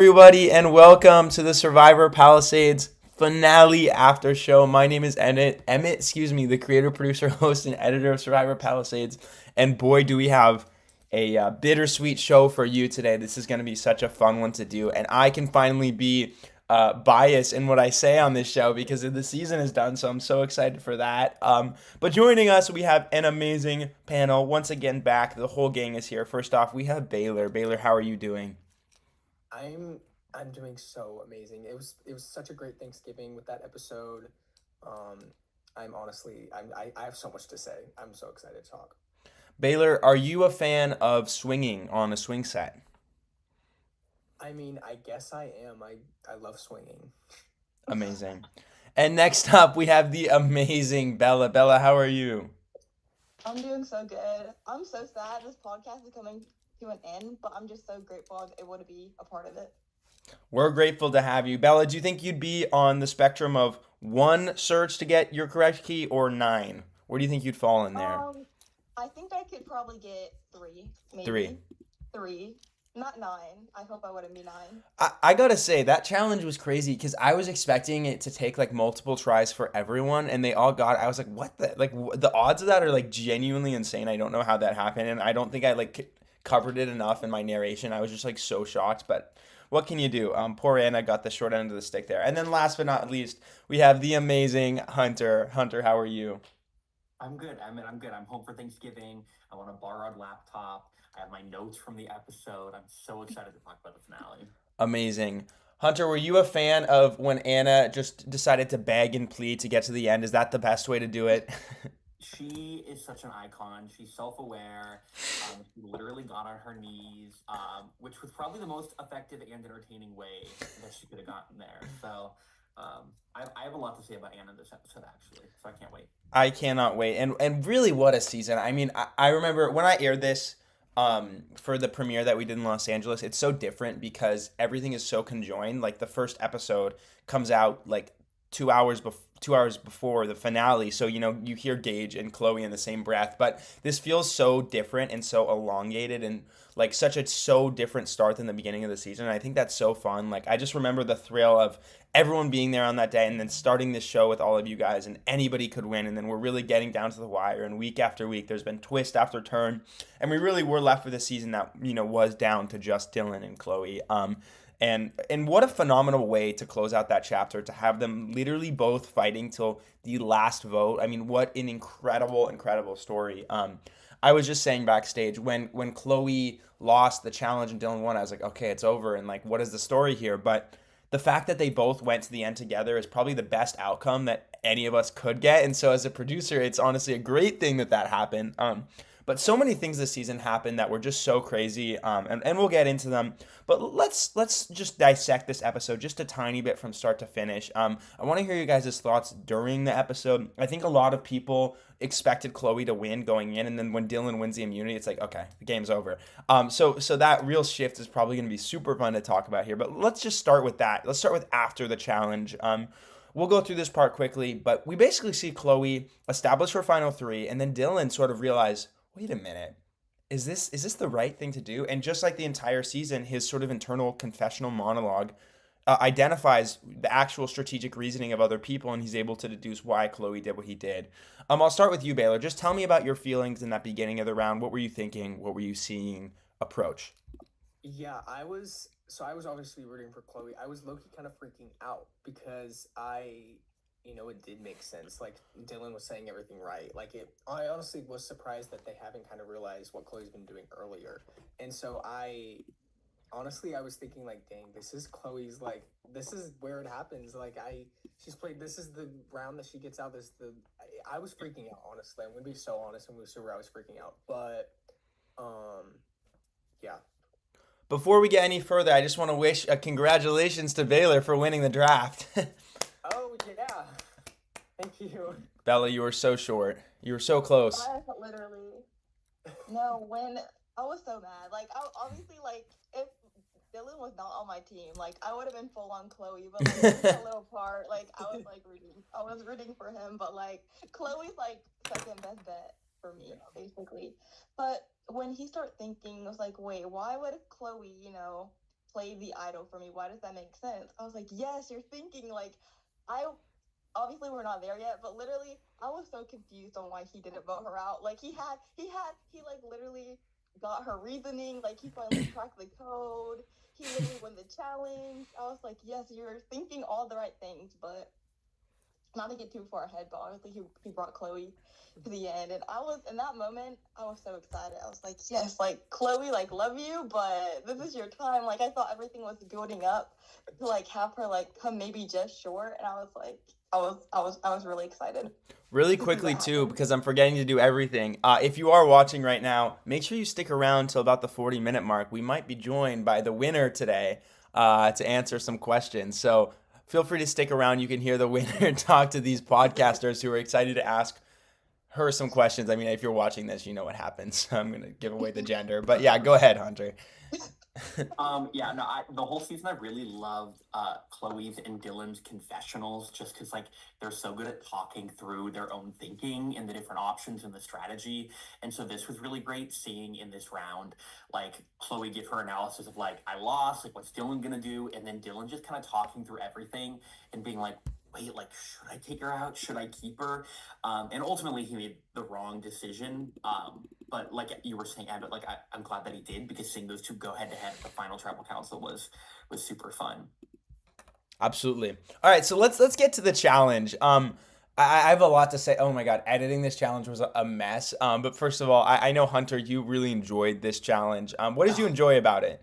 Everybody, and welcome to the Survivor Palisades finale after show. My name is Emmett, the creator, producer, host, and editor of Survivor Palisades. And boy, do we have a bittersweet show for you today. This is going to be such a fun one to do, and I can finally be biased in what I say on this show because the season is done. So I'm so excited for that. But joining us, we have an amazing panel once again. Back, the whole gang is here. First off, we have Baylor. Baylor, how are you doing? I'm I'm doing so amazing. It was such a great Thanksgiving with that episode. Um, I'm honestly I have so much to say. I'm so excited to talk. Baylor, are you a fan of swinging on a swing set? I mean, I guess I am. I love swinging. Amazing. And next up, we have the amazing Bella. Bella, how are you? I'm doing so good. I'm so sad this podcast is coming to an end, but I'm just so grateful I was able to be a part of it. We're grateful to have you. Bella, do you think you'd be on the spectrum of one search to get your correct key or nine? Where do you think you'd fall in there? Um, I think I could probably get three, Three. maybe three, not nine. I hope I wouldn't be nine. I gotta say, that challenge was crazy because I was expecting it to take like multiple tries for everyone, and they all got. I was like, what the? Like, the odds of that are like genuinely insane. I don't know how that happened, and I don't think I like covered it enough in my narration. I was just like so shocked, but what can you do? Poor Anna got the short end of the stick there. And then last but not least, we have the amazing Hunter. Hunter, how are you? I'm good. I'm good. I'm home for Thanksgiving. I want a borrowed laptop. I have my notes from the episode. I'm so excited to talk about the finale. Amazing. Hunter, were you a fan of when Anna just decided to beg and plead to get to the end? Is that the best way to do it? She is such an icon. She's self-aware. She literally got on her knees, which was probably the most effective and entertaining way that she could have gotten there. So I have a lot to say about Anna this episode, actually. So I can't wait. I cannot wait. And really, what a season. I mean, I remember when I aired this for the premiere that we did in Los Angeles, it's so different because everything is so conjoined. Like the first episode comes out like 2 hours before the finale. So, you hear Gage and Chloe in the same breath, but this feels so different and so elongated and like such a so different start than the beginning of the season. And I think that's so fun. Like I just remember the thrill of everyone being there on that day and then starting this show with all of you guys and anybody could win and then we're really getting down to the wire and week after week there's been twist after turn and we really were left with a season that was down to just Dylan and Chloe. And what a phenomenal way to close out that chapter to have them literally both fighting till the last vote. I mean, what an incredible story. I was just saying backstage when Chloe lost the challenge and Dylan won, I was like, okay, it's over. And like, what is the story here? But the fact that they both went to the end together is probably the best outcome that any of us could get. And so as a producer, it's honestly a great thing that happened. But so many things this season happened that were just so crazy, and we'll get into them. But let's just dissect this episode just a tiny bit from start to finish. I want to hear you guys' thoughts during the episode. I think a lot of people expected Chloe to win going in, and then when Dylan wins the immunity, it's like, okay, the game's over. So that real shift is probably going to be super fun to talk about here. But let's just start with that. Let's start with after the challenge. We'll go through this part quickly, but we basically see Chloe establish her final three, and then Dylan sort of realize, wait a minute, is this the right thing to do? And just like the entire season, his sort of internal confessional monologue identifies the actual strategic reasoning of other people, and he's able to deduce why Chloe did what he did. I'll start with you, Baylor. Just tell me about your feelings in that beginning of the round. What were you thinking? What were you seeing? Approach. Yeah, I was obviously rooting for Chloe. I was low-key kind of freaking out because it did make sense. Like Dylan was saying everything right. I honestly was surprised that they haven't kind of realized what Chloe's been doing earlier. And so I was thinking like, dang, this is Chloe's, like, this is where it happens. She's played, this is the round that she gets out. I was freaking out, honestly. I'm going to be so honest and super, I was freaking out. But, yeah. Before we get any further, I just want to wish congratulations to Baylor for winning the draft. Oh, yeah. Thank you. Bella, you were so short. You were so close. I literally no when I was so mad. Like obviously like if Dylan was not on my team, like I would have been full on Chloe. But like just a little part, like I was rooting for him. But like Chloe's like second best bet for me, basically. But when he started thinking, I was like, wait, why would Chloe, play the idol for me. Why does that make sense? I was like, yes, you're thinking like I obviously we're not there yet, but literally I was so confused on why he didn't vote her out. Like he like literally got her reasoning, like he finally cracked the code. He literally won the challenge. I was like, yes, you're thinking all the right things, but not to get too far ahead, but obviously he brought Chloe to the end, and I was in that moment. I was so excited. I was like, yes, like Chloe, like love you, but this is your time. Like I thought everything was building up to like have her like come maybe just short, and I was like, I was really excited. Really to see quickly what too, happened. because I'm forgetting to do everything. If you are watching right now, make sure you stick around till about the 40-minute mark. We might be joined by the winner today to answer some questions. So feel free to stick around. You can hear the winner talk to these podcasters who are excited to ask her some questions. I mean, if you're watching this, you know what happens. I'm gonna give away the gender, but yeah, go ahead, Hunter. Yeah, no, the whole season I really loved Chloe's and Dylan's confessionals just because like they're so good at talking through their own thinking and the different options and the strategy. And so this was really great seeing in this round, like Chloe give her analysis of like, I lost, like what's Dylan gonna do? And then Dylan just kind of talking through everything and being like, wait, like, should I take her out? Should I keep her? And ultimately he made the wrong decision. But like you were saying, Abbott, like I'm glad that he did because seeing those two go head to head at the final tribal council was super fun. Absolutely. All right, so let's get to the challenge. I have a lot to say. Oh my God, editing this challenge was a mess. But first of all, I know Hunter, you really enjoyed this challenge. What did you enjoy about it?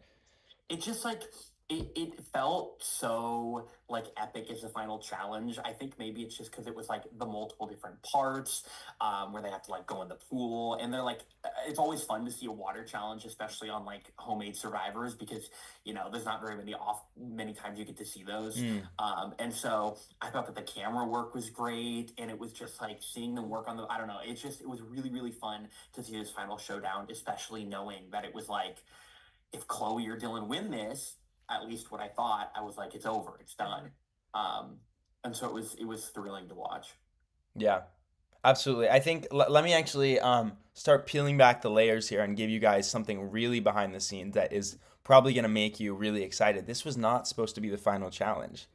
It just like it felt so like epic as the final challenge. I think maybe it's just because it was like the multiple different parts where they have to like go in the pool and they're like it's always fun to see a water challenge, especially on like homemade survivors because you know there's not very many times you get to see those. And so I thought that the camera work was great and it was just like seeing them work on the I don't know, it was really fun to see this final showdown, especially knowing that it was like if Chloe or Dylan win this, at least what I thought, I was like, it's over, it's done. And so it was thrilling to watch. Yeah, absolutely. I think let me actually start peeling back the layers here and give you guys something really behind the scenes that is probably going to make you really excited. This was not supposed to be the final challenge.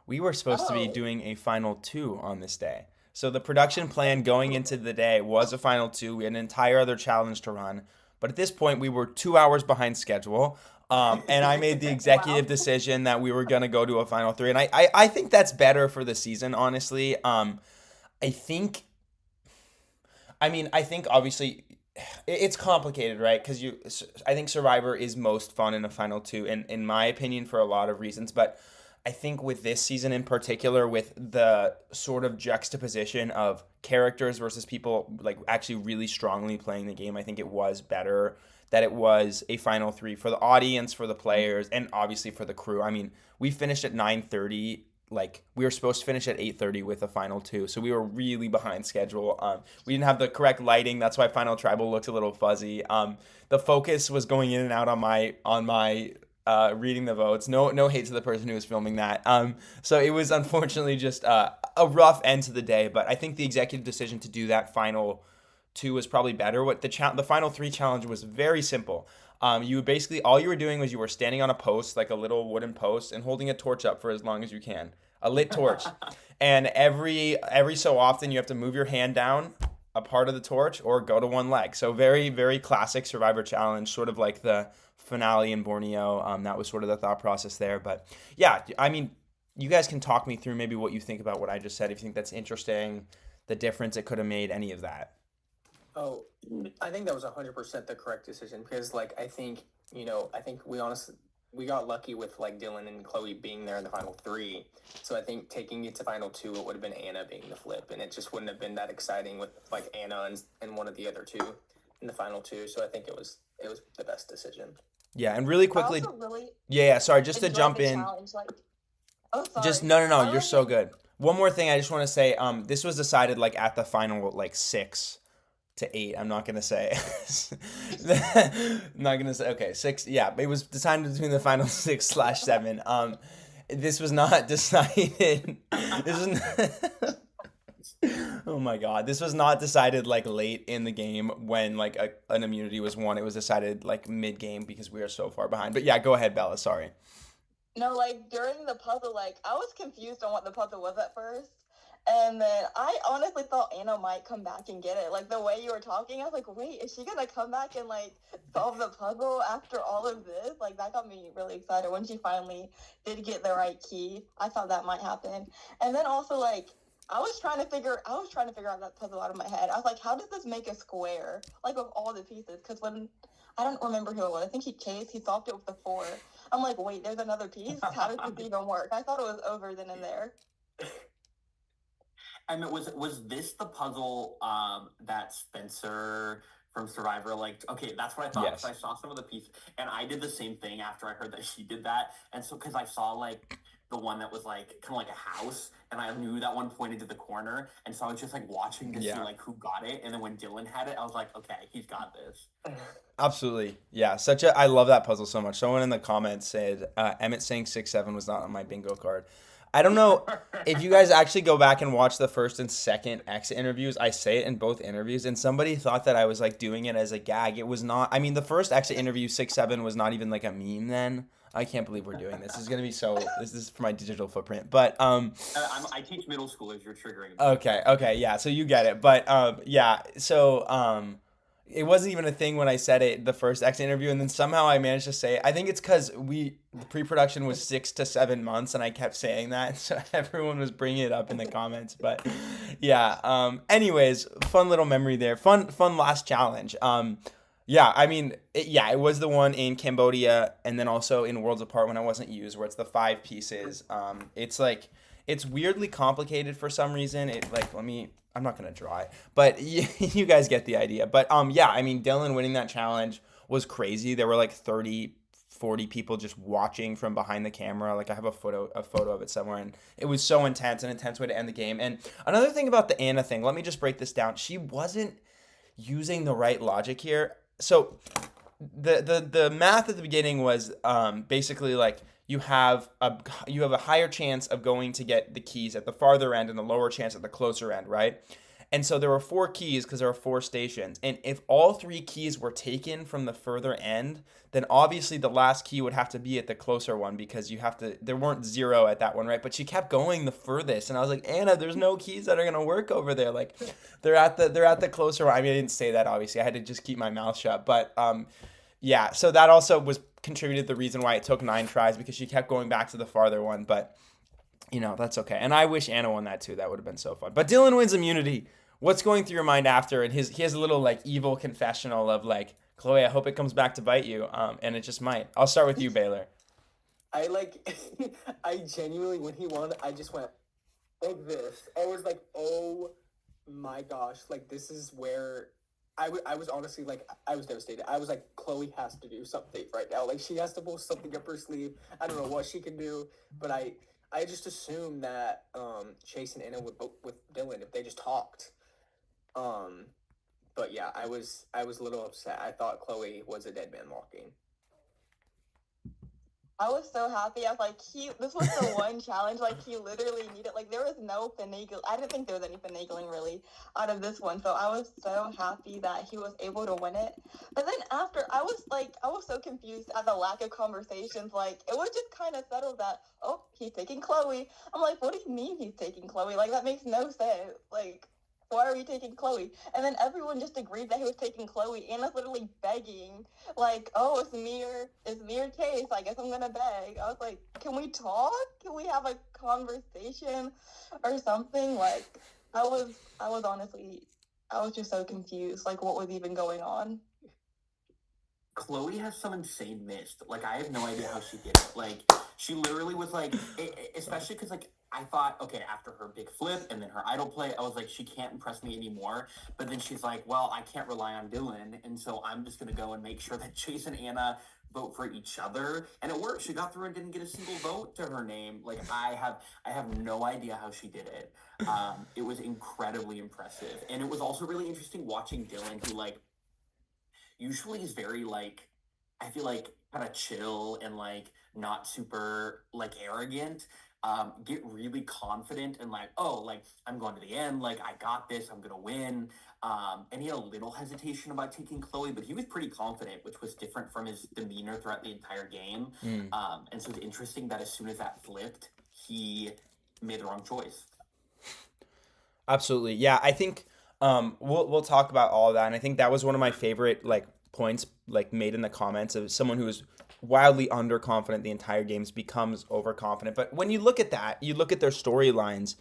We were supposed to be Oh, doing a final two on this day. So the production plan going into the day was a final two. We had an entire other challenge to run. But at this point, we were 2 hours behind schedule. And I made the wow. executive decision that we were going to go to a final three. And I think that's better for the season, honestly. I think, I think obviously it's complicated, right? Because I think Survivor is most fun in a final two, in my opinion, for a lot of reasons. But I think with this season in particular, with the sort of juxtaposition of characters versus people like actually really strongly playing the game, I think it was better that it was a final three for the audience, for the players, and obviously for the crew. I mean, we finished at 9:30. Like we were supposed to finish at 8:30 with a final two, so we were really behind schedule. We didn't have the correct lighting. That's why Final Tribal looks a little fuzzy. The focus was going in and out on my reading the votes. No hate to the person who was filming that. So it was unfortunately just a rough end to the day. But I think the executive decision to do that final two was probably better. What the final three challenge was very simple. You basically all you were doing was you were standing on a post, like a little wooden post, and holding a torch up for as long as you can, a lit torch. And every so often you have to move your hand down a part of the torch or go to one leg. So very classic Survivor challenge, sort of like the finale in Borneo. That was sort of the thought process there. But yeah, I mean, you guys can talk me through maybe what you think about what I just said. If you think that's interesting, the difference it could have made, any of that. Oh, I think that was 100% the correct decision because, like, I think I think we got lucky with like Dylan and Chloe being there in the final three. So I think taking it to final two, it would have been Anna being the flip, and it just wouldn't have been that exciting with like Anna and one of the other two in the final two. So I think it was the best decision. Yeah, and really I quickly, also really yeah, sorry, just to enjoyed jump the in. challenge. Like, oh, Just sorry. no, I you're really so good. One more thing I just want to say, this was decided like at the final like 6 to 8. I'm not gonna say. I'm not gonna say. Okay, 6. Yeah, it was decided between the final 6/7. This was not decided. This is. Oh my God. This was not decided like late in the game when like an immunity was won. It was decided like mid game because we are so far behind. But yeah, go ahead, Bella. Sorry. No, like during the puzzle, like I was confused on what the puzzle was at first. And then I honestly thought Anna might come back and get it. Like the way you were talking, I was like, wait, is she gonna come back and like solve the puzzle after all of this? Like that got me really excited when she finally did get the right key. I thought that might happen. And then also like I was trying to figure out that puzzle out of my head. I was like, how does this make a square? Like of all the pieces? Because when I don't remember who it was. I think he solved it with the four. I'm like, wait, there's another piece. How does this even work? I thought it was over then and there. And was this the puzzle that Spencer from Survivor like? Okay, that's what I thought. Yes. So I saw some of the pieces, and I did the same thing after I heard that she did that. And so because I saw like the one that was like kind of like a house, and I knew that one pointed to the corner, and so I was just like watching to see Yeah. like who got it. And then when Dylan had it, I was like, okay, he's got this. Absolutely. Yeah. I love that puzzle so much. Someone in the comments said, Emmett saying 6-7 was not on my bingo card. I don't know if you guys actually go back and watch the first and second exit interviews. I say it in both interviews, and somebody thought that I was like doing it as a gag. It was not. I mean, the first exit interview, 6-7, was not even like a meme then. I can't believe we're doing this. This is gonna be so. This is for my digital footprint. But I teach middle schoolers. You're triggering me. Okay, yeah. So you get it. But yeah. So it wasn't even a thing when I said it the first exit interview, and then somehow I managed to say it. I think it's because the pre-production was 6 to 7 months, and I kept saying that, so everyone was bringing it up in the comments. But yeah. Anyways, fun little memory there. Fun last challenge. Yeah, I mean, it was the one in Cambodia, and then also in Worlds Apart when it wasn't used, where it's the 5 pieces. It's like it's weirdly complicated for some reason. I'm not gonna draw it, but you guys get the idea. But yeah, I mean, Dylan winning that challenge was crazy. There were like 30, 40 people just watching from behind the camera. Like I have a photo of it somewhere, and it was so intense, an intense way to end the game. And another thing about the Anna thing, let me just break this down. She wasn't using the right logic here. So the math at the beginning was basically like you have a higher chance of going to get the keys at the farther end and a lower chance at the closer end, right? And so there were 4 keys because there were 4 stations. And if all 3 keys were taken from the further end, then obviously the last key would have to be at the closer one because there weren't 0 at that one, right? But she kept going the furthest. And I was like, Anna, there's no keys that are going to work over there. Like they're at the closer one. I mean, I didn't say that, obviously. I had to just keep my mouth shut. But yeah, so that also was contributed the reason why it took 9 tries because she kept going back to the farther one. But that's okay. And I wish Anna won that too. That would have been so fun. But Dylan wins immunity. What's going through your mind after? And he has a little like evil confessional of like, Chloe, I hope it comes back to bite you. And it just might. I'll start with you, Baylor. I genuinely, when he won, I just went like this. I was like, oh my gosh, like this is where I was honestly like, I was devastated. I was like, Chloe has to do something right now. Like she has to pull something up her sleeve. I don't know what she can do, but I just assumed that Chase and Anna would vote with Dylan if they just talked. But yeah, I was a little upset. I thought Chloe was a dead man walking. I was so happy. I was like, this was the one challenge, like, he literally needed, like, there was no finagle. I didn't think there was any finagling, really, out of this one. So I was so happy that he was able to win it. But then after, I was so confused at the lack of conversations. Like, it was just kind of settled that, oh, he's taking Chloe. I'm like, what do you mean he's taking Chloe? Like, that makes no sense. Like, why are we taking Chloe? And then everyone just agreed that he was taking Chloe. Anna's literally begging, like, oh, it's mere case. I guess I'm gonna beg. I was like, can we talk? Can we have a conversation or something? Like, I was just so confused. Like, what was even going on? Chloe has some insane mist. Like, I have no idea how she did it. Like, she literally was like, especially because, like, I thought, okay, after her big flip and then her idol play, I was like, she can't impress me anymore. But then she's like, well, I can't rely on Dylan, and so I'm just going to go and make sure that Chase and Anna vote for each other. And it worked. She got through and didn't get a single vote to her name. Like, I have no idea how she did it. It was incredibly impressive. And it was also really interesting watching Dylan, who, like, usually is very, like, I feel like kind of chill and, like, not super, like, arrogant. get really confident and like, oh, like I'm going to the end, like I got this, I'm gonna win. And he had a little hesitation about taking Chloe, but he was pretty confident, which was different from his demeanor throughout the entire game. Mm. And so it's interesting that as soon as that flipped, he made the wrong choice. Absolutely. Yeah, I think we'll talk about all of that, and I think that was one of my favorite like points like made in the comments of someone who was wildly underconfident the entire games becomes overconfident. But when you look at that, you look at their storylines.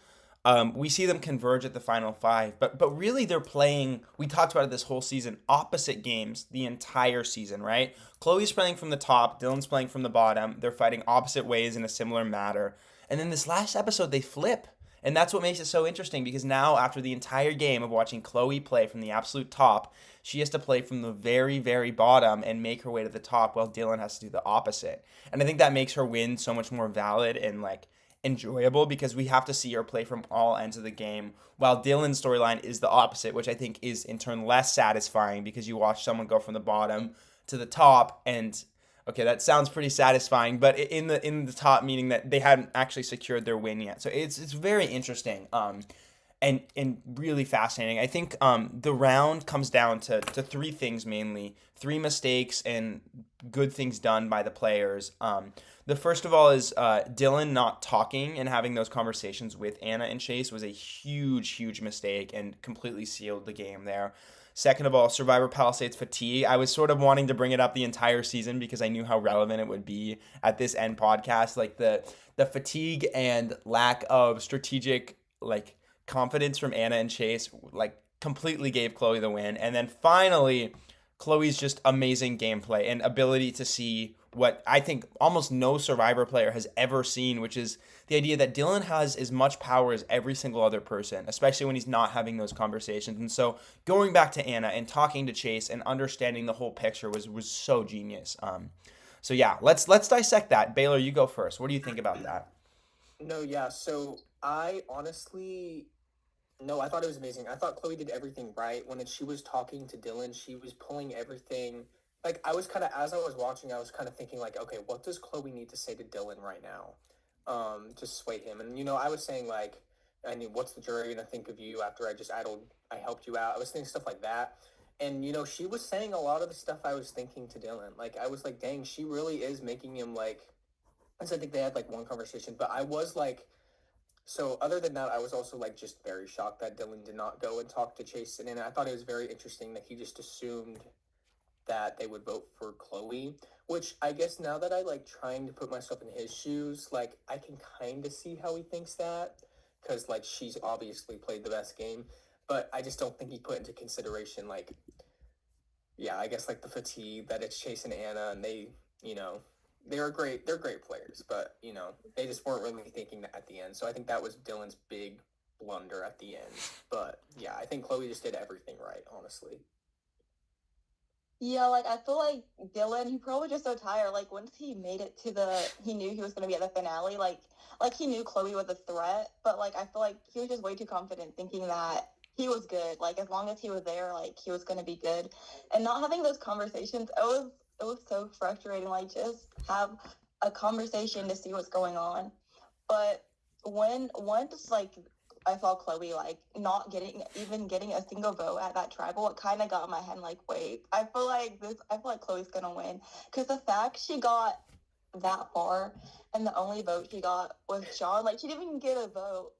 We see them converge at the final five, but really they're playing. We talked about it this whole season, opposite games the entire season, right? Chloe's playing from the top, Dylan's playing from the bottom. They're fighting opposite ways in a similar matter, and then this last episode they flip. And that's what makes it so interesting because now, after the entire game of watching Chloe play from the absolute top, she has to play from the very, very bottom and make her way to the top while Dylan has to do the opposite. And I think that makes her win so much more valid and like enjoyable because we have to see her play from all ends of the game while Dylan's storyline is the opposite, which I think is in turn less satisfying because you watch someone go from the bottom to the top and okay, that sounds pretty satisfying, but in the top, meaning that they hadn't actually secured their win yet. So it's very interesting, and really fascinating. I think the round comes down to three things mainly: three mistakes and good things done by the players. The first of all is Dylan not talking and having those conversations with Anna and Chase was a huge mistake and completely sealed the game there. Second of all, Survivor Palisades fatigue. I was sort of wanting to bring it up the entire season because I knew how relevant it would be at this end podcast. Like the fatigue and lack of strategic like confidence from Anna and Chase like completely gave Chloe the win. And then finally, Chloe's just amazing gameplay and ability to see what I think almost no Survivor player has ever seen, which is the idea that Dylan has as much power as every single other person, especially when he's not having those conversations. And so going back to Anna and talking to Chase and understanding the whole picture was so genius. So yeah, let's dissect that. Baylor, you go first. What do you think about that? No, yeah. So I honestly, no, I thought it was amazing. I thought Chloe did everything right. When she was talking to Dylan, she was pulling everything. Like I was kind of, as I was watching, I was kind of thinking like, okay, what does Chloe need to say to Dylan right now, to sway him? And I was saying like, I mean, what's the jury gonna think of you after I helped you out? I was thinking stuff like that. And she was saying a lot of the stuff I was thinking to Dylan. Like I was like, dang, she really is making him like. Because I think they had like one conversation, but I was like, so other than that, I was also like just very shocked that Dylan did not go and talk to Chase, and I thought it was very interesting that he just assumed that they would vote for Chloe, which I guess now that I like trying to put myself in his shoes, like I can kind of see how he thinks that because like she's obviously played the best game, but I just don't think he put into consideration like, yeah, I guess like the fatigue that it's Chase and Anna, and they're great players, but they just weren't really thinking that at the end. So I think that was Dylan's big blunder at the end. But yeah, I think Chloe just did everything right, honestly. Yeah, like I feel like Dylan, he probably just so tired. Like once he made it he knew he was gonna be at the finale. Like he knew Chloe was a threat, but like I feel like he was just way too confident, thinking that he was good. Like as long as he was there, like he was gonna be good, and not having those conversations, it was so frustrating. Like just have a conversation to see what's going on, but when once like I saw Chloe like not getting a single vote at that tribal, it kind of got in my head like, wait, I feel like Chloe's gonna win because the fact she got that far and the only vote she got was Sean. Like she didn't even get a vote.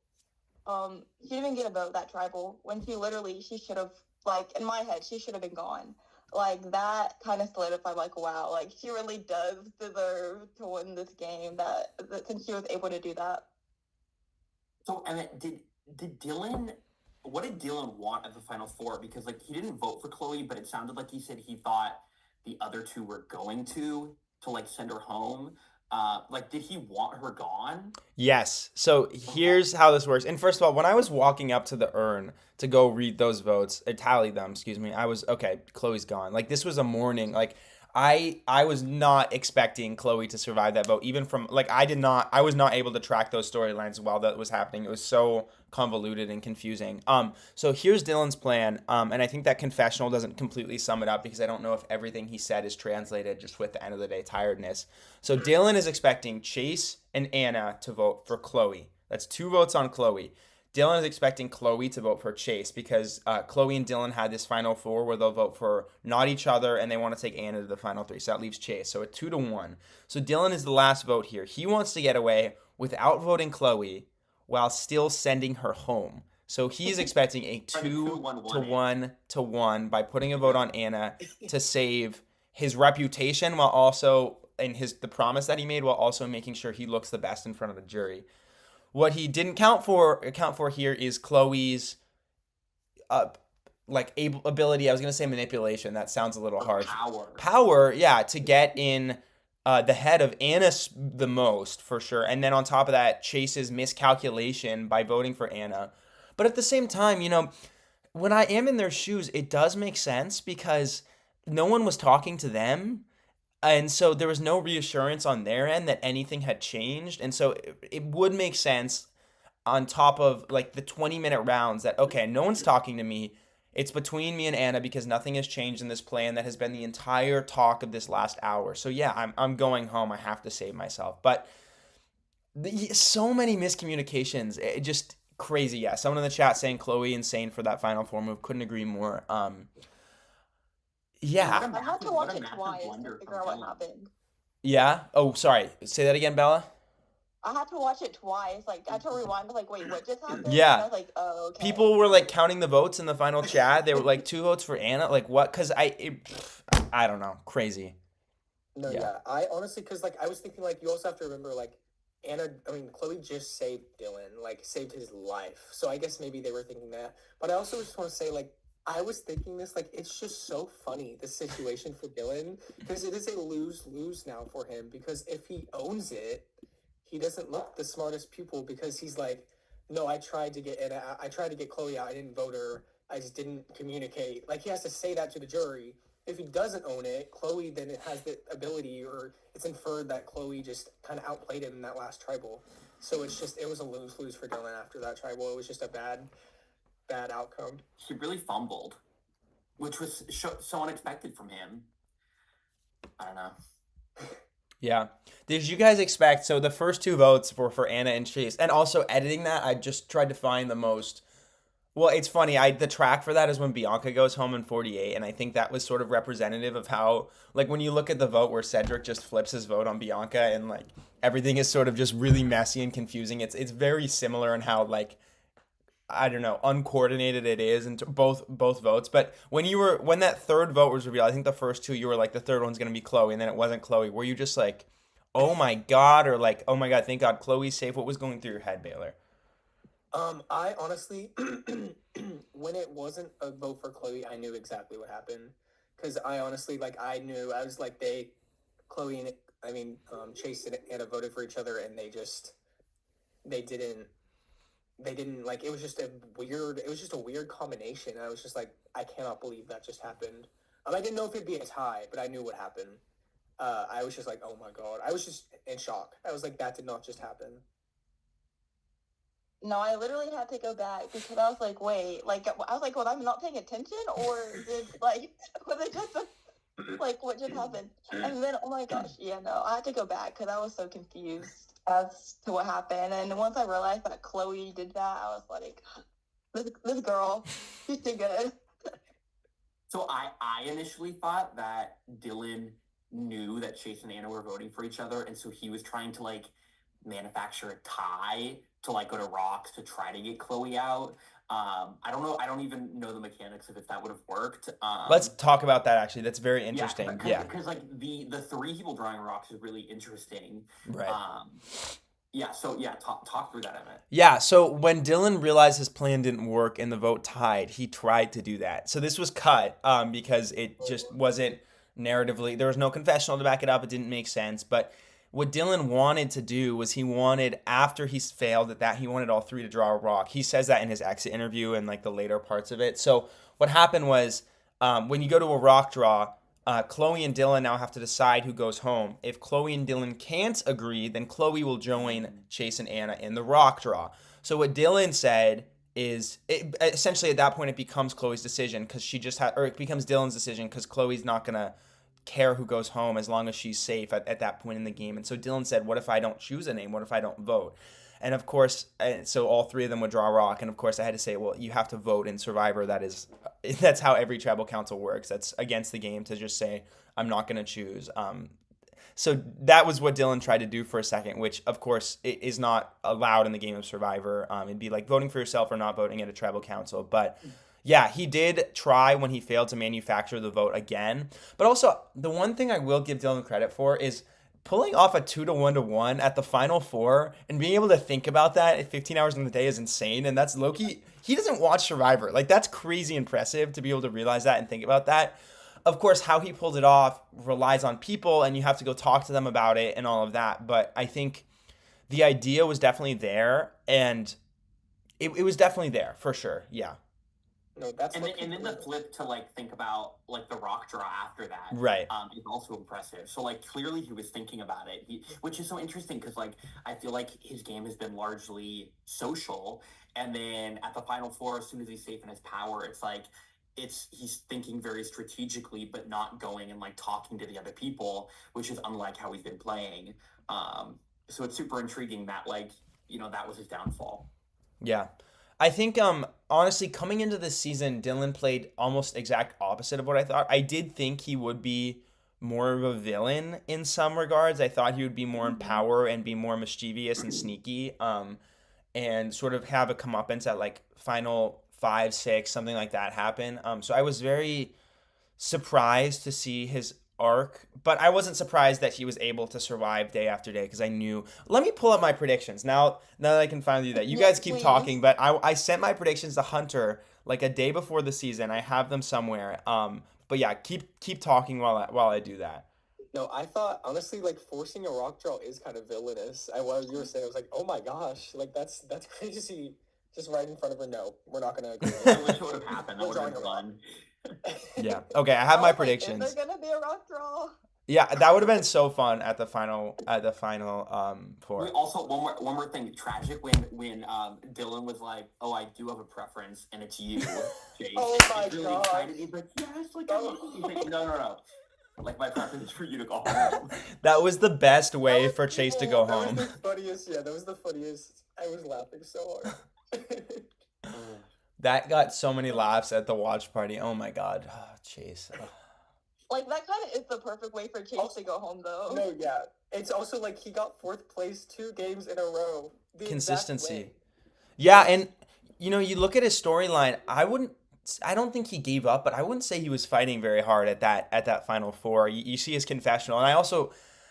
She didn't even get a vote that tribal when she should have like in my head she should have been gone. Like that kind of solidified like wow, like she really does deserve to win this game that since she was able to do that. So, and did Dylan? What did Dylan want at the final four? Because like he didn't vote for Chloe, but it sounded like he said he thought the other two were going to like send her home. Like, did he want her gone? Yes. So here's how this works. And first of all, when I was walking up to the urn to go read those votes, tally them, excuse me, I was okay. Chloe's gone. Like this was a morning. Like I was not expecting Chloe to survive that vote, even from like I was not able to track those storylines while that was happening. It was so convoluted and confusing. So here's Dylan's plan. And I think that confessional doesn't completely sum it up because I don't know if everything he said is translated just with the end of the day tiredness. So Dylan is expecting Chase and Anna to vote for Chloe. That's 2 votes on Chloe. Dylan is expecting Chloe to vote for Chase because Chloe and Dylan had this final 4 where they'll vote for not each other and they want to take Anna to the final 3. So that leaves Chase. So a 2-1. So Dylan is the last vote here. He wants to get away without voting Chloe while still sending her home. So he's expecting a 2-1 by putting a vote on Anna to save his reputation while also and the promise that he made while also making sure he looks the best in front of the jury. What he didn't account for here is Chloe's ability. I was gonna say manipulation. That sounds a little harsh. Power, yeah, to get in the head of Anna the most for sure, and then on top of that, Chase's miscalculation by voting for Anna. But at the same time, when I am in their shoes, it does make sense because no one was talking to them. And so there was no reassurance on their end that anything had changed. And so it would make sense on top of like the 20-minute rounds that, okay, no one's talking to me. It's between me and Anna because nothing has changed in this plan that has been the entire talk of this last hour. So yeah, I'm going home. I have to save myself. But so many miscommunications. It just crazy. Yeah, someone in the chat saying Chloe insane for that final 4 move. Couldn't agree more. Yeah. I had to watch it twice to figure out what happened. Yeah. Oh, sorry. Say that again, Bella. I had to watch it twice. Like, I had to rewind. Like, wait, what just happened? Yeah. And I was like, oh, okay. People were like counting the votes in the final chat. They were like 2 votes for Anna. Like what? Because I don't know. Crazy. No, yeah. I honestly, because like I was thinking, like you also have to remember, like Chloe just saved Dylan, like saved his life. So I guess maybe they were thinking that. But I also just want to say, like, I was thinking this, like, it's just so funny, this situation for Dylan, because it is a lose-lose now for him, because if he owns it, he doesn't look the smartest pupil, because he's like, no, I tried to get Chloe out, I didn't vote her, I just didn't communicate. Like, he has to say that to the jury. If he doesn't own it, Chloe then has the ability, or it's inferred that Chloe just kind of outplayed him in that last tribal. So it was a lose-lose for Dylan after that tribal. It was just a bad outcome. He really fumbled, which was so unexpected from him. I don't know. Yeah. Did you guys expect, so the first 2 votes were for Anna and Chase, and also editing that, I just tried to find the most, well, it's funny, the track for that is when Bianca goes home in 48, and I think that was sort of representative of how, like, when you look at the vote where Cedric just flips his vote on Bianca, and, like, everything is sort of just really messy and confusing, it's very similar in how, like, I don't know, uncoordinated it is in both votes. But when that 3rd vote was revealed, I think the first 2 you were like the 3rd one's gonna be Chloe, and then it wasn't Chloe. Were you just like, oh my god, or like, oh my god, thank God Chloe's safe? What was going through your head, Baylor? I honestly, when it wasn't a vote for Chloe, I knew exactly what happened, because I honestly I knew. I was like, Chase and Anna voted for each other, and they didn't like, it was just a weird combination. I was just like, I cannot believe that just happened. I didn't know if it'd be a tie, but I knew what happened. I was just like, oh my god. I was just in shock. I was like, that did not just happen. No, I literally had to go back because I was like, wait, like, I was like, well, I'm not paying attention, or was it just what just happened? And then, oh my gosh, yeah, no, I had to go back because I was so confused as to what happened. And once I realized that Chloe did that, I was like, this girl, she's too good. So I initially thought that Dylan knew that Chase and Anna were voting for each other, and so he was trying to manufacture a tie to go to rocks to try to get Chloe out. I don't know. I don't even know the mechanics of if that would have worked. Let's talk about that, actually. That's very interesting. Because the 3 people drawing rocks is really interesting. Right. Talk through that, Emmett. Yeah, so when Dylan realized his plan didn't work and the vote tied, he tried to do that. So this was cut because it just wasn't narratively, there was no confessional to back it up. It didn't make sense. But what Dylan wanted to do was after he failed at that, he wanted all 3 to draw a rock. He says that in his exit interview and the later parts of it. So what happened was when you go to a rock draw, Chloe and Dylan now have to decide who goes home. If Chloe and Dylan can't agree, then Chloe will join Chase and Anna in the rock draw. So what Dylan said is, essentially at that point it becomes Chloe's decision because she just had, or it becomes Dylan's decision because Chloe's not gonna care who goes home as long as she's safe at that point in the game. And so Dylan said, "What if I don't choose a name? What if I don't vote?" And of course, so all three of them would draw a rock. And of course, I had to say, well, you have to vote in Survivor. That's how every tribal council works. That's against the game to just say, I'm not going to choose. So that was what Dylan tried to do for a second, which of course is not allowed in the game of Survivor. It'd be like voting for yourself or not voting at a tribal council. But yeah, he did try when he failed to manufacture the vote again. But also, the one thing I will give Dylan credit for is pulling off a 2-to-1-to-1 at the final four and being able to think about that at 15 hours in the day is insane. And that's Loki. He doesn't watch Survivor. Like, that's crazy impressive to be able to realize that and think about that. Of course, how he pulled it off relies on people, and you have to go talk to them about it and all of that. But I think the idea was definitely there, and it was definitely there for sure. Yeah. No, that's And then the flip to like think about like the rock draw after that, Right. is also impressive. So like clearly he was thinking about it, which is so interesting because like I feel like his game has been largely social, and then at the final four, as soon as he's safe in his power, it's like he's thinking very strategically, but not going and like talking to the other people, which is unlike how he's been playing. So it's super intriguing that like that was his downfall. Yeah. I think honestly coming into this season, Dylan played almost exact opposite of what I thought. I did think he would be more of a villain in some regards. I thought he would be more in power and be more mischievous and sneaky, and sort of have a comeuppance at like final 5, 6, something like that happen. So I was very surprised to see his arc, but I wasn't surprised that he was able to survive day after day because I knew. Let me pull up my predictions now. Now that I can finally do that, you guys keep Please. talking, but I sent my predictions to Hunter like a day before the season. I have them somewhere. But yeah, keep talking while I do that. No, I thought honestly, like forcing a rock draw is kind of villainous. What you were saying, I was like, oh my gosh, like that's crazy. Just right in front of her. No, we're not gonna agree. I wish it would have happened. That We're would have been drawing fun. Yeah. Okay, I have my Is predictions. there gonna be a rock draw? Yeah, that would have been so fun at the final four. Wait, also, one more thing. Tragic when Dylan was like, "Oh, I do have a preference, and it's you, Chase." Oh my He's really God. excited. He's like, "Yes, like I love you." He's like, no. Like my preference is for you to go home. That was the best way was for Chase to go That home. was the funniest. Yeah, that was the funniest. I was laughing so hard. That got so many laughs at the watch party. Oh my god. Oh, Chase. Oh. Like that kind of is the perfect way for Chase to go home, though. No, yeah. It's also like he got 4th place 2 games in a row. The exact Consistency. way. Yeah, and you look at his storyline, I don't think he gave up, but I wouldn't say he was fighting very hard at that final four. You see his confessional, and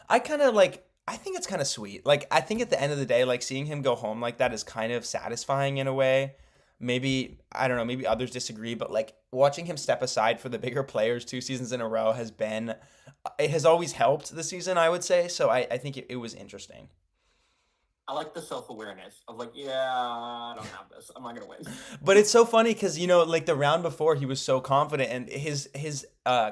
I kind of like, I think it's kind of sweet. Like, I think at the end of the day, like seeing him go home like that is kind of satisfying in a way. Maybe, I don't know, maybe others disagree, but like watching him step aside for the bigger players 2 seasons in a row it has always helped the season, I would say. So I think it was interesting. I like the self-awareness of like, yeah, I don't have this. I'm not gonna win. But it's so funny because like the round before he was so confident, and his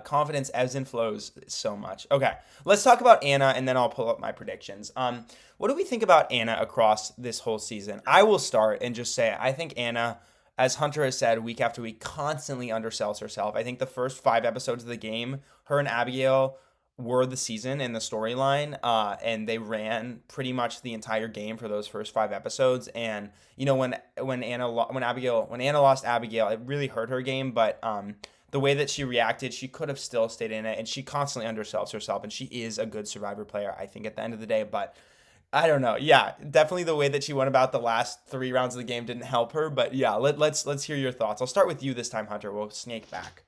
confidence ebbs and flows so much. Okay, let's talk about Anna, and then I'll pull up my predictions. What do we think about Anna across this whole season? I will start and just say I think Anna, as Hunter has said week after week, constantly undersells herself. I think the first 5 episodes of the game, her and Abigail were the season and the storyline, and they ran pretty much the entire game for those first 5 episodes. And when Anna lost Abigail, it really hurt her game. But the way that she reacted, she could have still stayed in it, and she constantly undersells herself. And she is a good Survivor player, I think, at the end of the day. But I don't know. Yeah, definitely the way that she went about the last 3 rounds of the game didn't help her. But yeah, let's hear your thoughts. I'll start with you this time, Hunter. We'll snake back.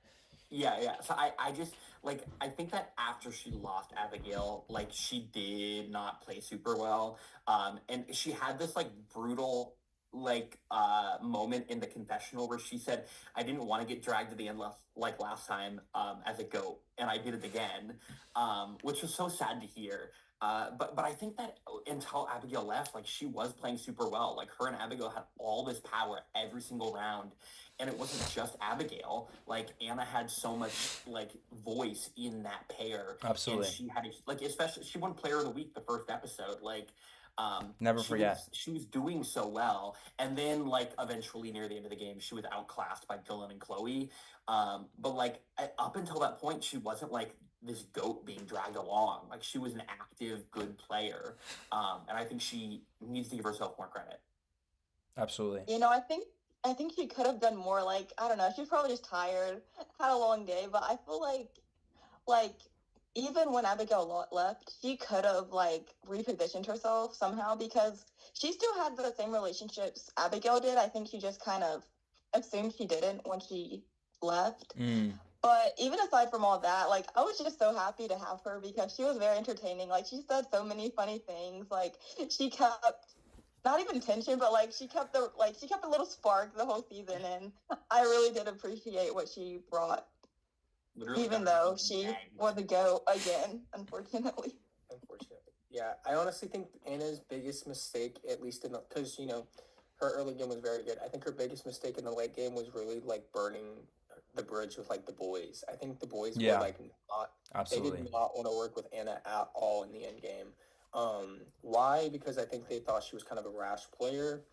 Yeah. So I just like I think that after she lost Abigail, like she did not play super well. And she had this like brutal like moment in the confessional where she said, "I didn't want to get dragged to the end last time as a goat, and I did it again," which was so sad to hear. But I think that until Abigail left, like she was playing super well. Like her and Abigail had all this power every single round, and it wasn't just Abigail. Like Anna had so much like voice in that pair, and Absolutely. she had like especially she won Player of the Week the first episode. Like Never forget. she was doing so well, and then like eventually near the end of the game, she was outclassed by Dylan and Chloe. But like up until that point, she wasn't like this goat being dragged along. Like she was an active, good player, and I think she needs to give herself more credit. Absolutely. You know, I think she could have done more. Like, I don't know, she was probably just tired, had a long day, but I feel like even when Abigail left, she could have like repositioned herself somehow because she still had the same relationships Abigail did. I think she just kind of assumed she didn't when she left. Mm. But even aside from all that, like I was just so happy to have her because she was very entertaining. Like she said so many funny things. Like she kept not even tension, but like she kept a little spark the whole season, and I really did appreciate what she brought, Literally even got her though she gagged. was a go again, unfortunately. Unfortunately. Yeah, I honestly think Anna's biggest mistake, at least in the, because her early game was very good. I think her biggest mistake in the late game was really like burning the bridge with like the boys. I think the boys were Yeah. like not, they Absolutely. did not want to work with Anna at all in the end game. Why? Because I think they thought she was kind of a rash player.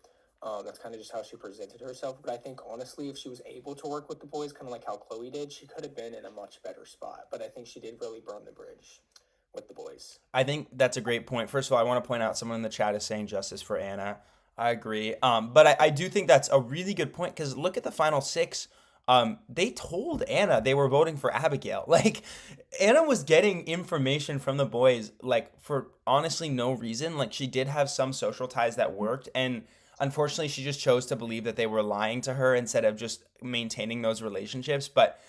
That's kind of just how she presented herself. But I think honestly, if she was able to work with the boys, kind of like how Chloe did, she could have been in a much better spot. But I think she did really burn the bridge with the boys. I think that's a great point. First of all, I want to point out someone in the chat is saying justice for Anna. I agree. But I do think that's a really good point because look at the final six. They told Anna they were voting for Abigail. Like, Anna was getting information from the boys, like, for honestly no reason. Like, she did have some social ties that worked. And unfortunately, she just chose to believe that they were lying to her instead of just maintaining those relationships. But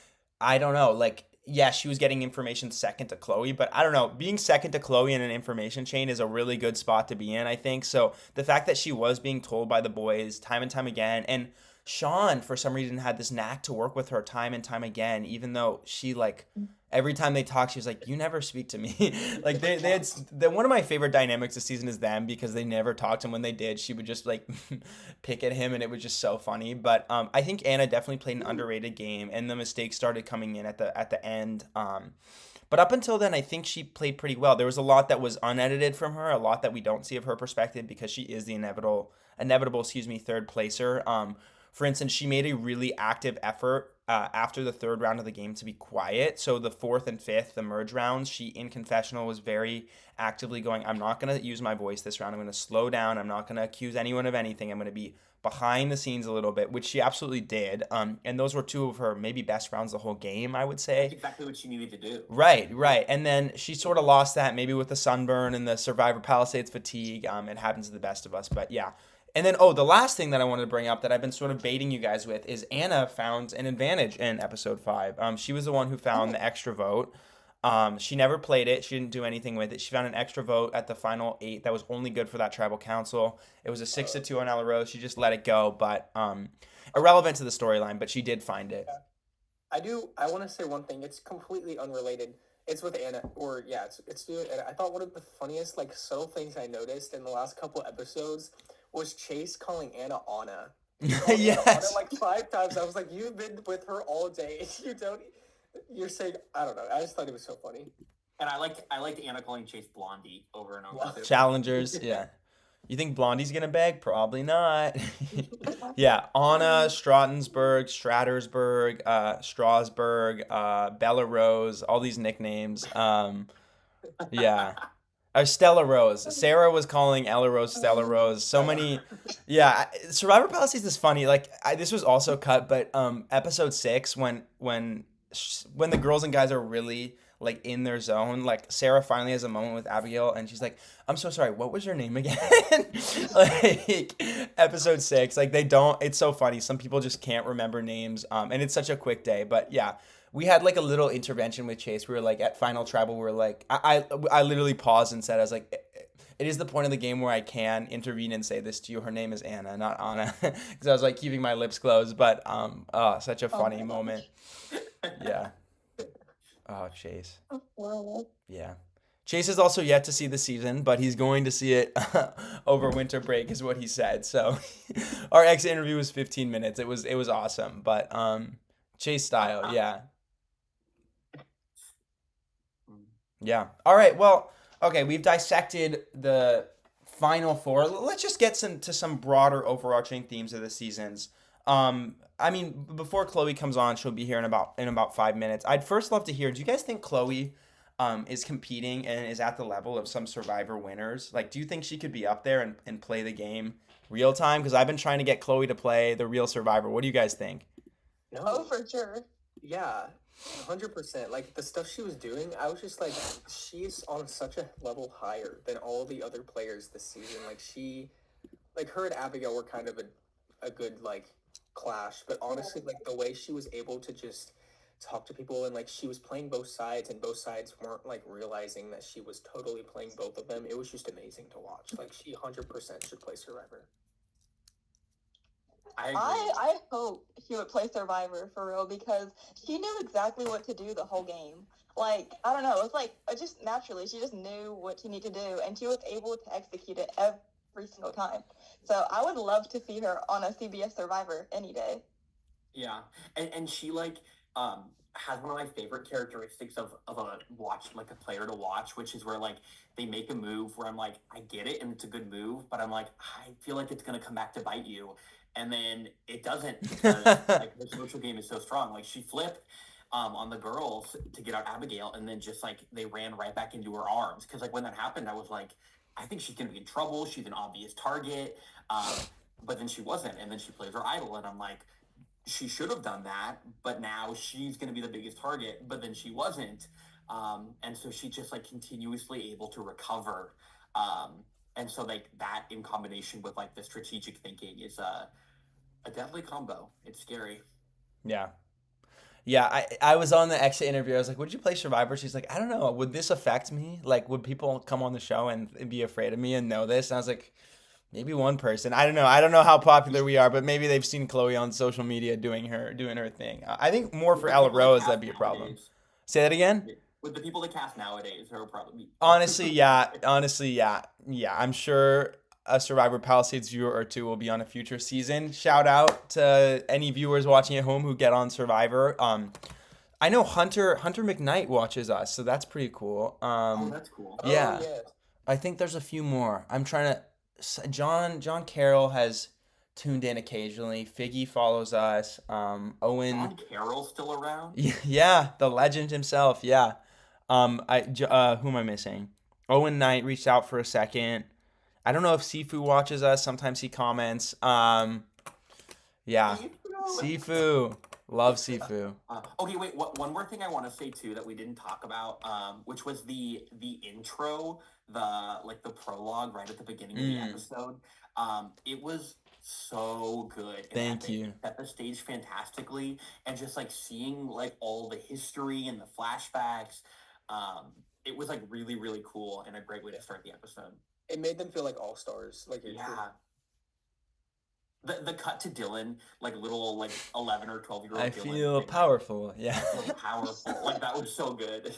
I don't know. Like, yeah, she was getting information second to Chloe, but I don't know. Being second to Chloe in an information chain is a really good spot to be in, I think. So the fact that she was being told by the boys time and time again, and Sean, for some reason, had this knack to work with her time and time again, even though she, like, every time they talked, she was like, "You never speak to me." Like, they had, one of my favorite dynamics this season is them because they never talked, and when they did, she would just, like, pick at him, and it was just so funny. But I think Anna definitely played an underrated game, and the mistakes started coming in at the end. But up until then, I think she played pretty well. There was a lot that was unedited from her, a lot that we don't see of her perspective because she is the inevitable, third placer. For instance, she made a really active effort after the third round of the game to be quiet. So the fourth and fifth, the merge rounds, she in confessional was very actively going, I'm not going to use my voice this round. I'm going to slow down. I'm not going to accuse anyone of anything. I'm going to be behind the scenes a little bit, which she absolutely did. And those were two of her maybe best rounds the whole game, I would say. That's exactly what she needed to do. Right. And then she sort of lost that maybe with the sunburn and the Survivor Palisades fatigue. It happens to the best of us. But yeah. And then, the last thing that I wanted to bring up that I've been sort of baiting you guys with is Anna found an advantage in episode 5. She was the one who found the extra vote. She never played it. She didn't do anything with it. She found an extra vote at the final 8 that was only good for that tribal council. It was a 6-2 on Ella Rose. She just let it go, but irrelevant to the storyline, but she did find it. I want to say one thing. It's completely unrelated. It's with Anna, it's doing. And I thought one of the funniest, like, subtle things I noticed in the last couple episodes was Chase calling Anna Anna. Yes. Anna like 5 times. I was like, you've been with her all day. You're saying, I don't know. I just thought it was so funny. And I liked Anna calling Chase Blondie over and over. Challengers, yeah. You think Blondie's gonna beg? Probably not. Yeah, Anna, Strattersburg, Strasburg, Bella Rose, all these nicknames. Yeah. Stella Rose. Sarah was calling Ella Rose Stella Rose. So many. Yeah, Survivor Palisades is funny. Like, this was also cut, but episode 6 when the girls and guys are really like in their zone, like Sarah finally has a moment with Abigail and she's like, I'm so sorry, what was your name again? Like, episode 6, like, they don't, it's so funny, some people just can't remember names, and it's such a quick day. But yeah, we had like a little intervention with Chase. We were like at Final Tribal, we were like, I literally paused and said, I was like, it is the point of the game where I can intervene and say this to you. Her name is Anna, not Anna, because I was like keeping my lips closed. But such a funny moment. Yeah. Oh, Chase. Yeah. Chase is also yet to see the season, but he's going to see it over winter break, is what he said. So our exit interview was 15 minutes. It was awesome, but Chase style, yeah, yeah. All right, well, okay, we've dissected the final four. Let's just get to some broader overarching themes of the seasons. I mean, before Chloe comes on, she'll be here in about 5 minutes. I'd first love to hear. Do you guys think Chloe is competing and is at the level of some Survivor winners? Like, do you think she could be up there and play the game real time? Because I've been trying to get Chloe to play the real Survivor. What do you guys think? No. Oh, for sure. Yeah, 100%. Like the stuff she was doing, I was just like, she's on such a level higher than all the other players this season. Like her and Abigail were kind of a good like clash, but honestly, like the way she was able to just talk to people and like she was playing both sides and both sides weren't like realizing that she was totally playing both of them. It was just amazing to watch. Like she 100% should play Survivor. I agree. I hope she would play Survivor for real because she knew exactly what to do the whole game. Like, I don't know, it's like, it just naturally, she just knew what she needed to do and she was able to execute it every single time. So I would love to see her on a CBS Survivor any day. Yeah, and she like has one of my favorite characteristics of a player to watch, which is where like they make a move where I'm like, I get it and it's a good move, but I'm like, I feel like it's gonna come back to bite you, and then it doesn't because like the social game is so strong. Like she flipped on the girls to get out Abigail, and then just like they ran right back into her arms because like when that happened, I was like, I think she's gonna be in trouble. She's an obvious target, but then she wasn't, and then she plays her idol, and I'm like, she should have done that, but now she's going to be the biggest target, but then she wasn't. And so she just like continuously able to recover. And so like that in combination with like the strategic thinking is a deadly combo. It's scary. Yeah. Yeah, I was on the exit interview. I was like, would you play Survivor? She's like, I don't know. Would this affect me? Like, would people come on the show and be afraid of me and know this? And I was like, maybe one person. I don't know. I don't know how popular we are, but maybe they've seen Chloe on social media doing her thing. I think more for With the Ella people they Rose, cast that'd be a problem. nowadays- Say that again? With the people that cast nowadays, there will probably Honestly, yeah. Honestly, yeah. Yeah, I'm sure a Survivor Palisades viewer or two will be on a future season. Shout out to any viewers watching at home who get on Survivor. I know Hunter McKnight watches us, so that's pretty cool. Oh, that's cool. Yeah. Oh, yeah. I think there's a few more. I'm trying to. John Carroll has tuned in occasionally. Figgy follows us. Owen. John Carroll's still around? Yeah, the legend himself. Yeah. Who am I missing? Owen Knight reached out for a second. I don't know if Sifu watches us. Sometimes he comments. Yeah. Sifu. Love Sifu. Okay, wait. One more thing I want to say too that we didn't talk about, which was the intro, the prologue right at the beginning of the episode. It was so good. Thank you. Set the stage fantastically, and just like seeing like all the history and the flashbacks. It was like really really cool and a great way to start the episode. It made them feel like all stars. Like Yeah. The cut to Dylan, like little like 11 or 12-year-old I Dylan. feel powerful. Yeah. So powerful. Like that was so good.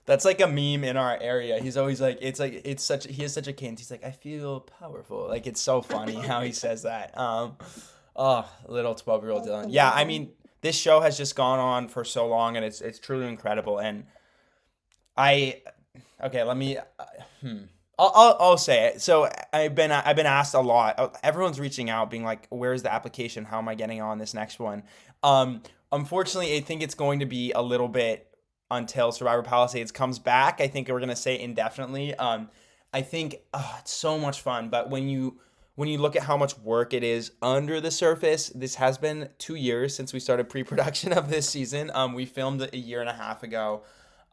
That's like a meme in our area. He's always like, he has such a cadence. He's like, I feel powerful. Like it's so funny how he says that. Little 12-year-old Dylan. Yeah, I mean, this show has just gone on for so long, and it's truly incredible. And I'll say it. So I've been asked a lot. Everyone's reaching out, being like, "Where's the application? How am I getting on this next one?" Unfortunately, I think it's going to be a little bit until Survivor Palisades comes back. I think we're gonna say indefinitely. I think it's so much fun, but when you look at how much work it is under the surface, this has been 2 years since we started pre-production of this season. We filmed it a year and a half ago.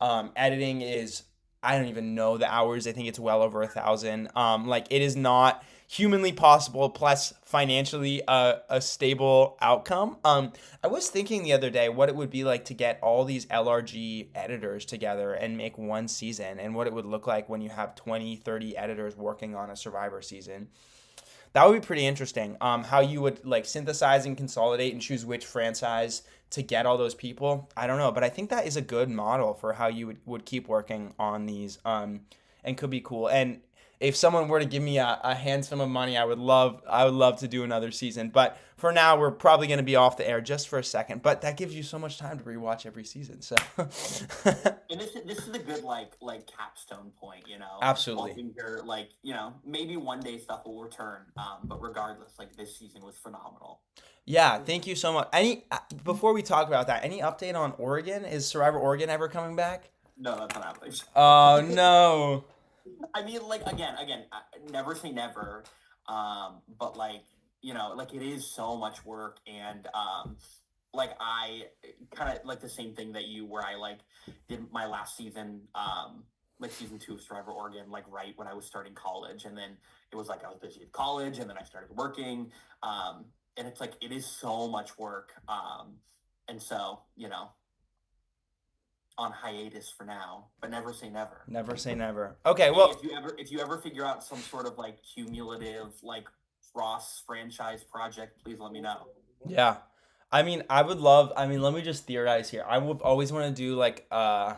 Editing is, I don't even know the hours. I think it's well over 1,000. Like it is not humanly possible, plus financially a stable outcome. I was thinking the other day what it would be like to get all these LRG editors together and make one season, and what it would look like when you have 20, 30 editors working on a Survivor season. That would be pretty interesting. How you would like synthesize and consolidate and choose which franchise to get all those people. I don't know, but I think that is a good model for how you would keep working on these. And could be cool. And if someone were to give me a handsome of money, I would love to do another season. But for now, we're probably going to be off the air just for a second. But that gives you so much time to rewatch every season. So And this is a good like capstone point, you know. absolutely. While you're like, you know, maybe one day stuff will return. But regardless, like this season was phenomenal. Yeah, thank you so much. Any before we talk about that, any update on Oregon? Is Survivor Oregon ever coming back? No, that's not happening. Oh no. I mean, like again, never say never. But like you know, like it is so much work, and like I kind of like the same thing that you, where I like did my last season, like season 2 of Survivor Oregon, like right when I was starting college, and then it was like I was busy at college, and then I started working, and it's like it is so much work, and so you know on hiatus for now, but never say never. Never say never. Okay, Hey, well, if you ever figure out some sort of like cumulative like cross franchise project, please let me know. yeah. I mean, I would love. I mean, let me just theorize here. I would always want to do like a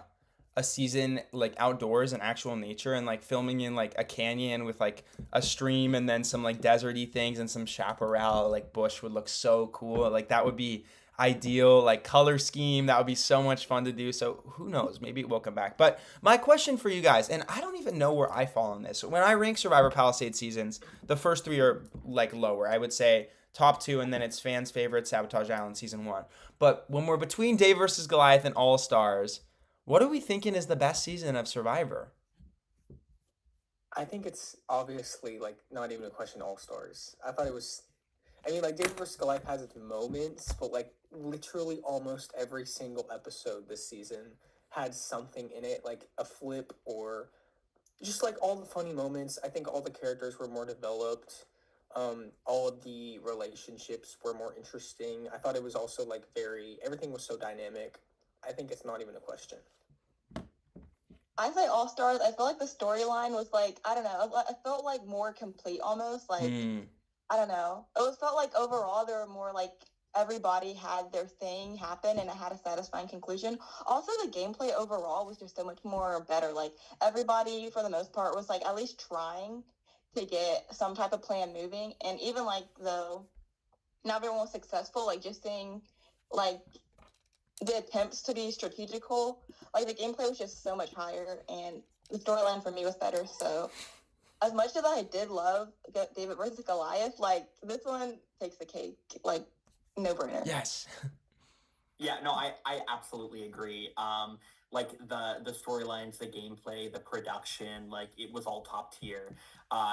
season like outdoors in actual nature and like filming in like a canyon with like a stream and then some like deserty things and some chaparral like bush would look so cool. Like that would be ideal. Like color scheme, that would be so much fun to do. So who knows? Maybe it will come back. But my question for you guys, and I don't even know where I fall on this. When I rank Survivor Palisades seasons, the first three are like lower. I would say top two, and then it's fans' favorite Sabotage Island season one. But when we're between Dave versus Goliath and All Stars, what are we thinking is the best season of Survivor? I think it's obviously like not even a question. All Stars. I thought it was. I mean, like David vs. Goliath has its moments, but like literally almost every single episode this season had something in it, like a flip or just like all the funny moments. I think all the characters were more developed. All of the relationships were more interesting. I thought it was also like very everything was so dynamic. I think it's not even a question. I say All Stars. I feel like the storyline was like, I don't know. I felt like more complete almost. Like, Hmm. I don't know. It was felt like overall there were more like everybody had their thing happen and it had a satisfying conclusion. Also, the gameplay overall was just so much more better. Like everybody for the most part was like at least trying to get some type of plan moving. And even like though not everyone was successful, like just seeing like the attempts to be strategical, like the gameplay was just so much higher and the storyline for me was better. So as much as I did love David versus Goliath, like this one takes the cake, like no brainer. Yes. Yeah, no, I absolutely agree. Like the storylines, the gameplay, the production, like it was all top tier.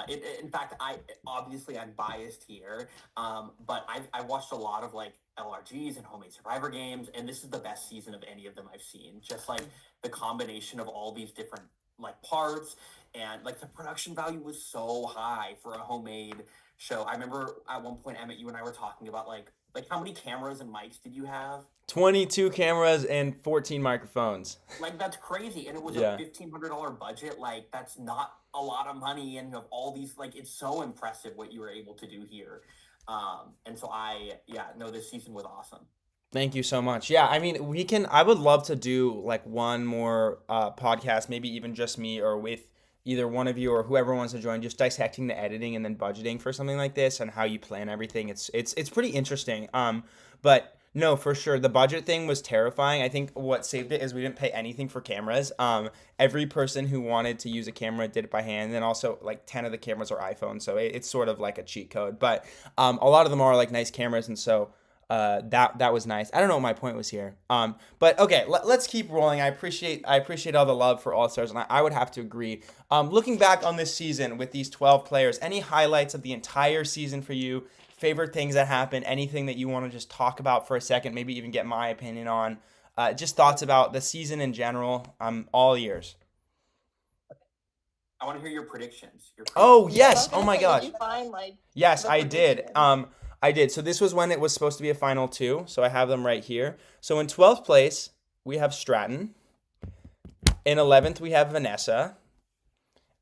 In fact, I'm biased here, but I watched a lot of like LRGs and homemade Survivor games, and this is the best season of any of them I've seen. Just like the combination of all these different like parts, and like the production value was so high for a homemade show. I remember at one point, Emmett, you and I were talking about like how many cameras and mics did you have? 22 cameras and 14 microphones. Like that's crazy, and it was Yeah. a $1,500 budget. Like that's not a lot of money, and you have all these. Like it's so impressive what you were able to do here. And so this season was awesome. Thank you so much. Yeah, I mean, I would love to do like one more podcast, maybe even just me or with either one of you or whoever wants to join, just dissecting the editing and then budgeting for something like this and how you plan everything. It's pretty interesting. But no, for sure, the budget thing was terrifying. I think what saved it is we didn't pay anything for cameras. Every person who wanted to use a camera did it by hand, and then also like 10 of the cameras are iPhones, so it's sort of like a cheat code. But a lot of them are like nice cameras, and so that was nice. I don't know what my point was here. But okay, let's keep rolling. I appreciate all the love for All Stars, and I would have to agree. Looking back on this season with these 12 players, any highlights of the entire season for you? Favorite things that happened? Anything that you want to just talk about for a second? Maybe even get my opinion on. Just thoughts about the season in general. I'm all ears. I want to hear your predictions. Oh Yeah, I yes! was Oh gonna my say, gosh! did you find like Yes, the I did. predictions? I did. So this was when it was supposed to be a final two. So I have them right here. So in 12th place, we have Stratton. In 11th, we have Vanessa.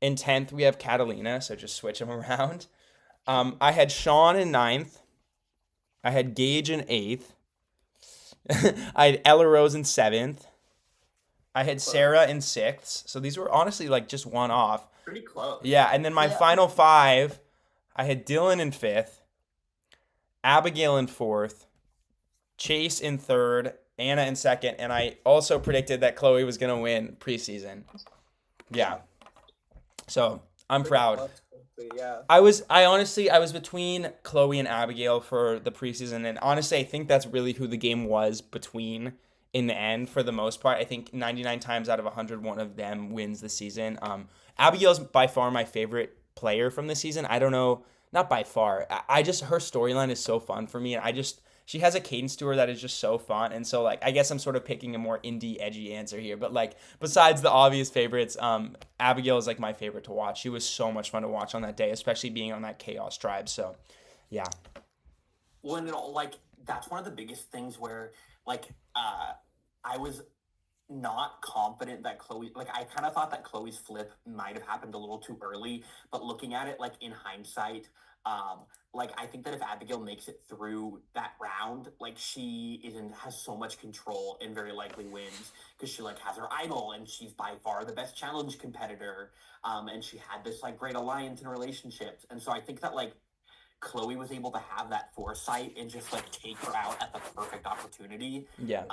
In 10th, we have Catalina. So just switch them around. I had Sean in ninth. I had Gage in eighth. I had Ella Rose in seventh. I had Sarah in sixth. So these were honestly like just one off. Pretty close. Yeah, and then my Yeah. final five, I had Dylan in fifth, Abigail in fourth, Chase in third, Anna in second, and I also predicted that Chloe was gonna win preseason. Yeah. So I'm proud. Yeah. I was between Chloe and Abigail for the preseason, and honestly, I think that's really who the game was between in the end for the most part. I think 99 times out of 100, one of them wins the season. Abigail's by far my favorite player from the season. I don't know, not by far. I just her storyline is so fun for me, and she has a cadence to her that is just so fun. And so like I guess I'm sort of picking a more indie edgy answer here, but like besides the obvious favorites, Abigail is like my favorite to watch. She was so much fun to watch on that day, especially being on that Chaos Tribe. So yeah. Well, and like that's one of the biggest things where like I was not confident that Chloe, like I kind of thought that Chloe's flip might have happened a little too early, but looking at it like in hindsight, like I think that if Abigail makes it through that round, like she has so much control and very likely wins because she like has her idol and she's by far the best challenge competitor, and she had this like great alliance and relationships, and so I think that like Chloe was able to have that foresight and just like take her out at the perfect opportunity. Yeah.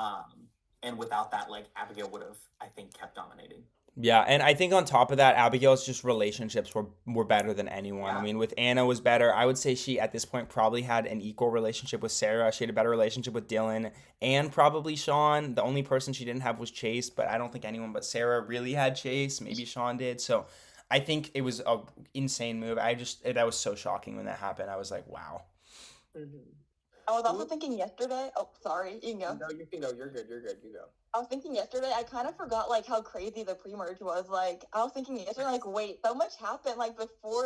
And without that, like Abigail would have, I think, kept dominating. Yeah, and I think on top of that, Abigail's just relationships were better than anyone. I Yeah. mean, with Anna was better. I would say she at this point probably had an equal relationship with Sarah. She had a better relationship with Dylan and probably Sean. The only person she didn't have was Chase, but I don't think anyone but Sarah really had Chase. Maybe Sean did. So I think it was a insane move. That was so shocking when that happened. I was like, wow. I was also thinking yesterday. Oh, sorry, you can go. No, you're good. You're good. You go. I was thinking yesterday. I kind of forgot like how crazy the pre-merge was. Like I was thinking yesterday, like wait, so much happened like before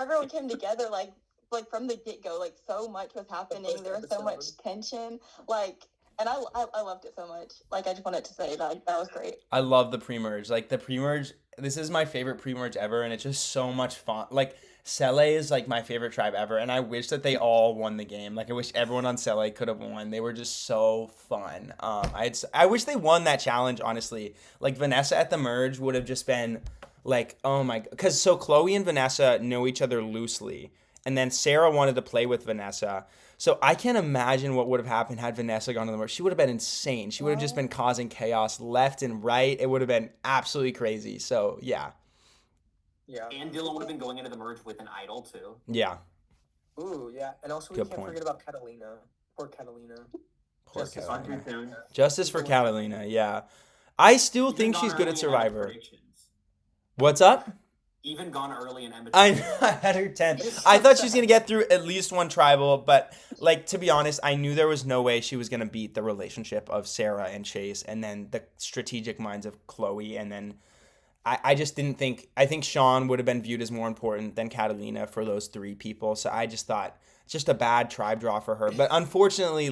everyone came together. Like from the get go, like so much was happening. There was so much tension. Like. And I loved it so much. Like, I just wanted to say that was great. I love the pre-merge. Like, the pre-merge, this is my favorite pre-merge ever, and it's just so much fun. Like, Sele is, like, my favorite tribe ever, and I wish that they all won the game. Like, I wish everyone on Sele could have won. They were just so fun. I wish they won that challenge, honestly. Like, Vanessa at the merge would have just been, like, oh my... Because, so Chloe and Vanessa know each other loosely, and then Sarah wanted to play with Vanessa. So I can't imagine what would have happened had Vanessa gone to the merge. She would have been insane. She would have just been causing chaos left and right. It would have been absolutely crazy. So, yeah. Yeah. And Dylan would have been going into the merge with an idol, too. Yeah. Ooh, yeah. And also, we Good can't point. forget about Catalina. Poor Catalina. Poor Justice Catalina. for Catalina. Justice for Catalina, yeah. I still Even think gone she's good early at in Survivor. Emma's predictions. What's up? Even gone early in Emma's I predictions. had her 10. I thought she was going to get through at least one tribal, but, like, to be honest, I knew there was no way she was going to beat the relationship of Sarah and Chase and then the strategic minds of Chloe. And then I just didn't think, I think Sean would have been viewed as more important than Catalina for those three people. So I just thought it's just a bad tribe draw for her. But unfortunately,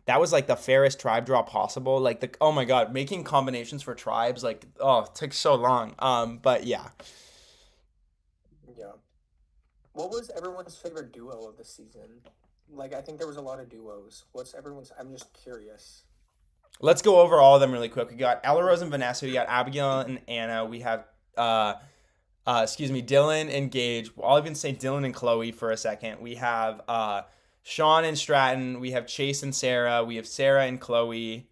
that was like the fairest tribe draw possible. Like oh my god, making combinations for tribes, like it took so long. But yeah. Yeah. What was everyone's favorite duo of the season? Like, I think there was a lot of duos. What's everyone's? I'm just curious. Let's go over all of them really quick. We got Ella Rose and Vanessa. We got Abigail and Anna. We have Dylan and Gage. I'll even say Dylan and Chloe for a second. We have Sean and Stratton. We have Chase and Sarah. We have Sarah and Chloe.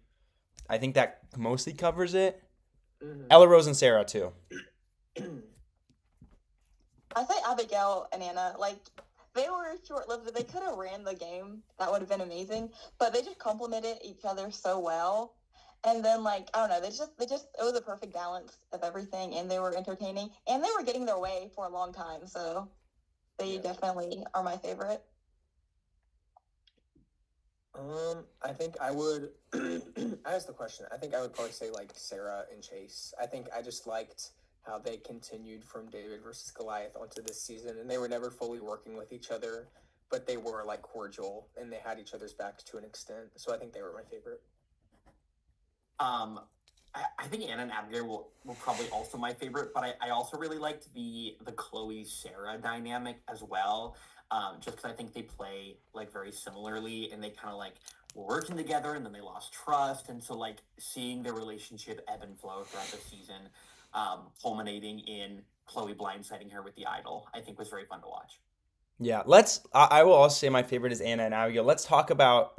I think that mostly covers it. Mm-hmm. Ella Rose and Sarah too. I say Abigail and Anna, like, they were short-lived. They could have ran the game. That would have been amazing. But they just complemented each other so well. And then, like, I don't know, it was a perfect balance of everything, and they were entertaining. And they were getting their way for a long time, so they definitely are my favorite. I think I would. I asked the question. I think I would probably say like Sarah and Chase. I think I just liked how they continued from David versus Goliath onto this season, and they were never fully working with each other, but they were like cordial and they had each other's backs to an extent. So I think they were my favorite. I think Anna and Abigail were probably also my favorite, but I also really liked the Chloe Sarah dynamic as well. Just because I think they play like very similarly, and they kind of like were working together, and then they lost trust, and so like seeing their relationship ebb and flow throughout the season, culminating in Chloe blindsiding her with the idol, I think was very fun to watch. Yeah, I will also say my favorite is Anna and Abigail. Let's talk about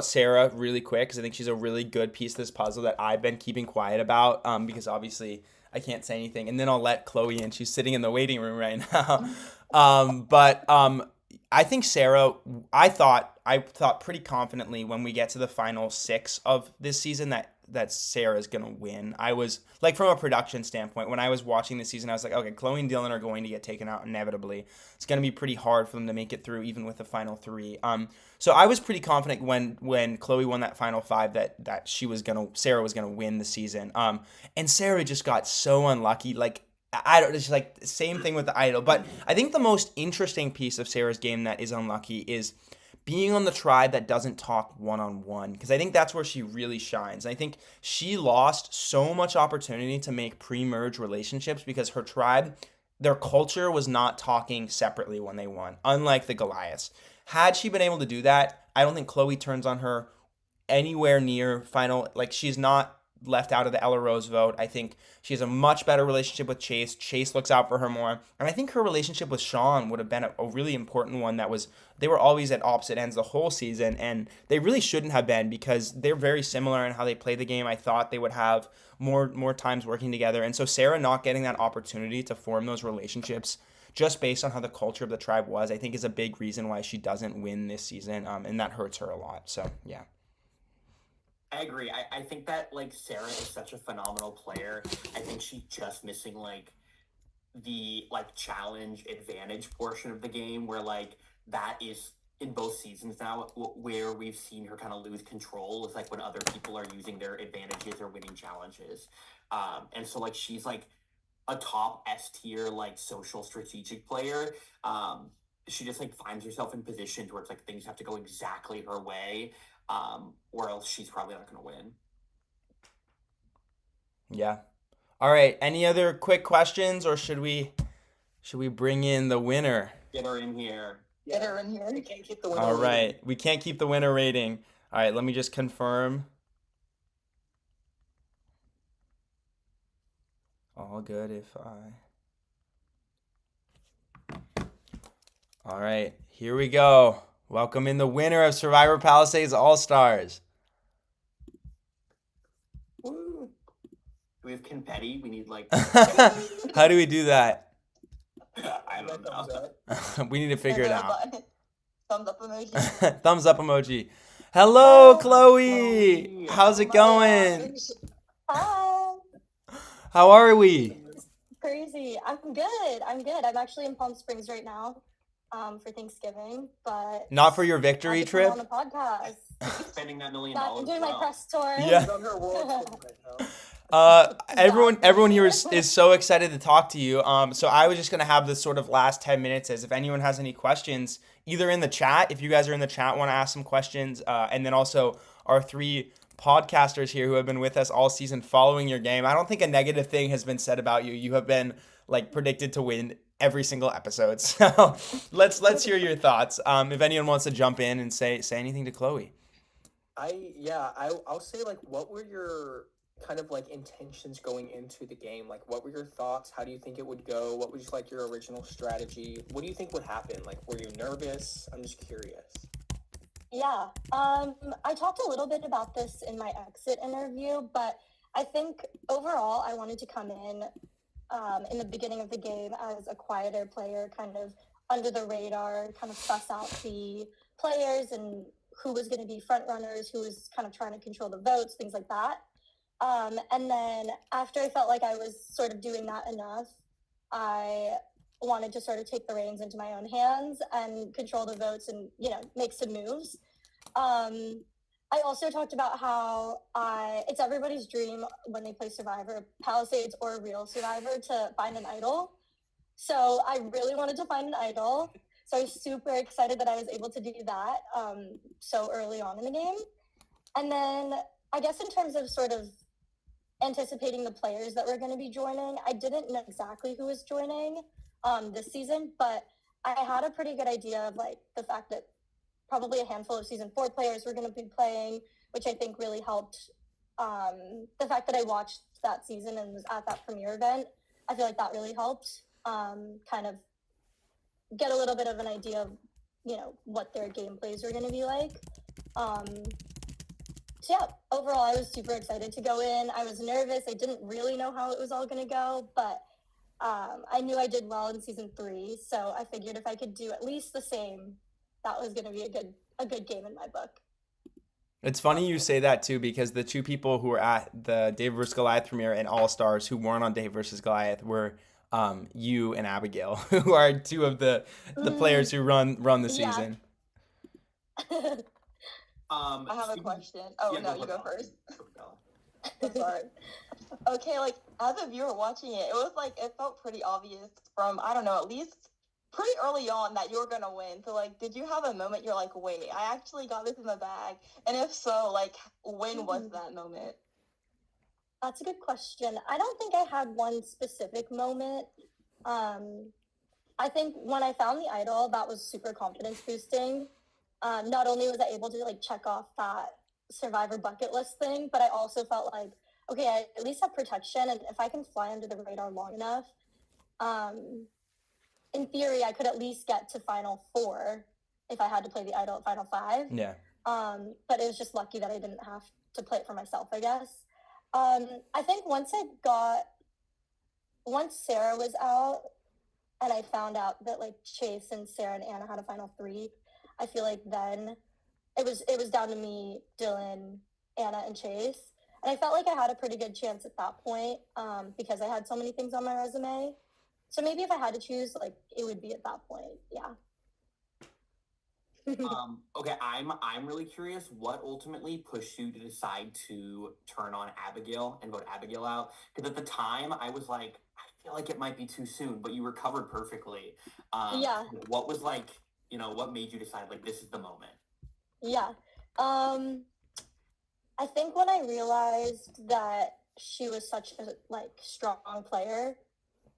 Sarah really quick because I think she's a really good piece of this puzzle that I've been keeping quiet about because obviously I can't say anything. And then I'll let Chloe in. She's sitting in the waiting room right now. But I think Sarah. I thought pretty confidently when we get to the final 6 of this season that Sarah's gonna win. I was like, from a production standpoint, when I was watching this season, I was like, okay, Chloe and Dylan are going to get taken out inevitably. It's gonna be pretty hard for them to make it through, even with the final 3. So I was pretty confident when Chloe won that final 5 that Sarah was gonna win the season. And Sarah just got so unlucky. Like, I don't, it's like same thing with the idol. But I think the most interesting piece of Sarah's game that is unlucky is being on the tribe that doesn't talk one-on-one, because I think that's where she really shines. I think she lost so much opportunity to make pre-merge relationships because her tribe, their culture was not talking separately when they won, unlike the Goliaths. Had she been able to do that, I don't think Chloe turns on her anywhere near final. Like, she's not left out of the Ella Rose vote. I think she has a much better relationship with Chase. Chase looks out for her more. And I think her relationship with Sean would have been a really important one. They were always at opposite ends the whole season, and they really shouldn't have been because they're very similar in how they play the game. I thought they would have more times working together. And so Sarah not getting that opportunity to form those relationships just based on how the culture of the tribe was, I think is a big reason why she doesn't win this season. And that hurts her a lot. So, yeah. I agree. I think that like Sarah is such a phenomenal player. I think she's just missing like the like challenge advantage portion of the game where like that is in both seasons now where we've seen her kind of lose control is like when other people are using their advantages or winning challenges. And so like she's like a top S tier like social strategic player. She just like finds herself in positions where it's like things have to go exactly her way, or else she's probably not going to win. Yeah. All right. Any other quick questions, or should we bring in the winner? Get her in here. Get her in here. We can't keep the winner. All right. rating. We can't keep the winner rating. All right. Let me just confirm. All good if I. All right. Here we go. Welcome in the winner of Survivor Palisades All-Stars. Woo. Do we have confetti? We need like How do we do that? I don't know. We need to figure it out. Thumbs up emoji. Thumbs up emoji. Hello, Oh, Chloe. Chloe. How's it going? Hi. How are we? Crazy. I'm good. I'm actually in Palm Springs right now, for Thanksgiving, but Not for your I victory had to come trip? on the podcast. Spending that $1 million. Not doing my press tour. Yeah. She's on her world tour right now. Everyone here is so excited to talk to you. So I was just gonna have this sort of last 10 minutes as if anyone has any questions, either in the chat, if you guys are in the chat, want to ask some questions, and then also our 3 podcasters here who have been with us all season following your game. I don't think a negative thing has been said about you. You have been like predicted to win every single episode. So let's hear your thoughts. If anyone wants to jump in and say anything to Chloe. I'll say, like, what were your kind of like intentions going into the game? Like, what were your thoughts? How do you think it would go? What was like your original strategy? What do you think would happen? Like, were you nervous? I'm just curious. Yeah. I talked a little bit about this in my exit interview, but I think overall I wanted to come in the beginning of the game as a quieter player, kind of under the radar, kind of suss out the players and who was going to be front runners, who was kind of trying to control the votes, things like that. And then after I felt like I was sort of doing that enough, I wanted to sort of take the reins into my own hands and control the votes and, make some moves. I also talked about how it's everybody's dream when they play Survivor, Palisades or real Survivor, to find an idol. So I really wanted to find an idol. So I was super excited that I was able to do that so early on in the game. And then I guess in terms of sort of anticipating the players that were going to be joining. I didn't know exactly who was joining this season, but I had a pretty good idea of like the fact that probably a handful of season 4 players were going to be playing, which I think really helped. The fact that I watched that season and was at that premiere event, I feel like that really helped kind of get a little bit of an idea of, you know, what their gameplays were going to be like. So yeah, overall, I was super excited to go in. I was nervous. I didn't really know how it was all going to go, but I knew I did well in season 3, so I figured if I could do at least the same, that was going to be a good game in my book. It's funny you say that too, because the two people who were at the Dave vs. Goliath premiere and All Stars who weren't on Dave vs. Goliath were you and Abigail, who are two of the players who run the season. I have a question. Oh, yeah, no, you go Bella. first. Go for Bella. I'm sorry. Okay, like, as a viewer watching it, it was like, it felt pretty obvious from, I don't know, at least pretty early on that you were gonna win. So, like, did you have a moment you're like, wait, I actually got this in the bag? And if so, like, when was that moment? That's a good question. I don't think I had one specific moment. I think when I found the idol, that was super confidence boosting. Not only was I able to like check off that Survivor bucket list thing, but I also felt like, okay, I at least have protection, and if I can fly under the radar long enough, in theory, I could at least get to Final 4 if I had to play the idol at Final 5. Yeah. But it was just lucky that I didn't have to play it for myself, I guess. I think once Sarah was out, and I found out that like Chase and Sarah and Anna had a Final 3, I feel like then it was down to me, Dylan, Anna, and Chase. And I felt like I had a pretty good chance at that point because I had so many things on my resume. So maybe if I had to choose, like, it would be at that point, yeah. Okay, I'm really curious what ultimately pushed you to decide to turn on Abigail and vote Abigail out. Because at the time I was like, I feel like it might be too soon, but you recovered perfectly. Yeah. What was like, you know, what made you decide like this is the moment? Yeah. I think when I realized that she was such a like strong player,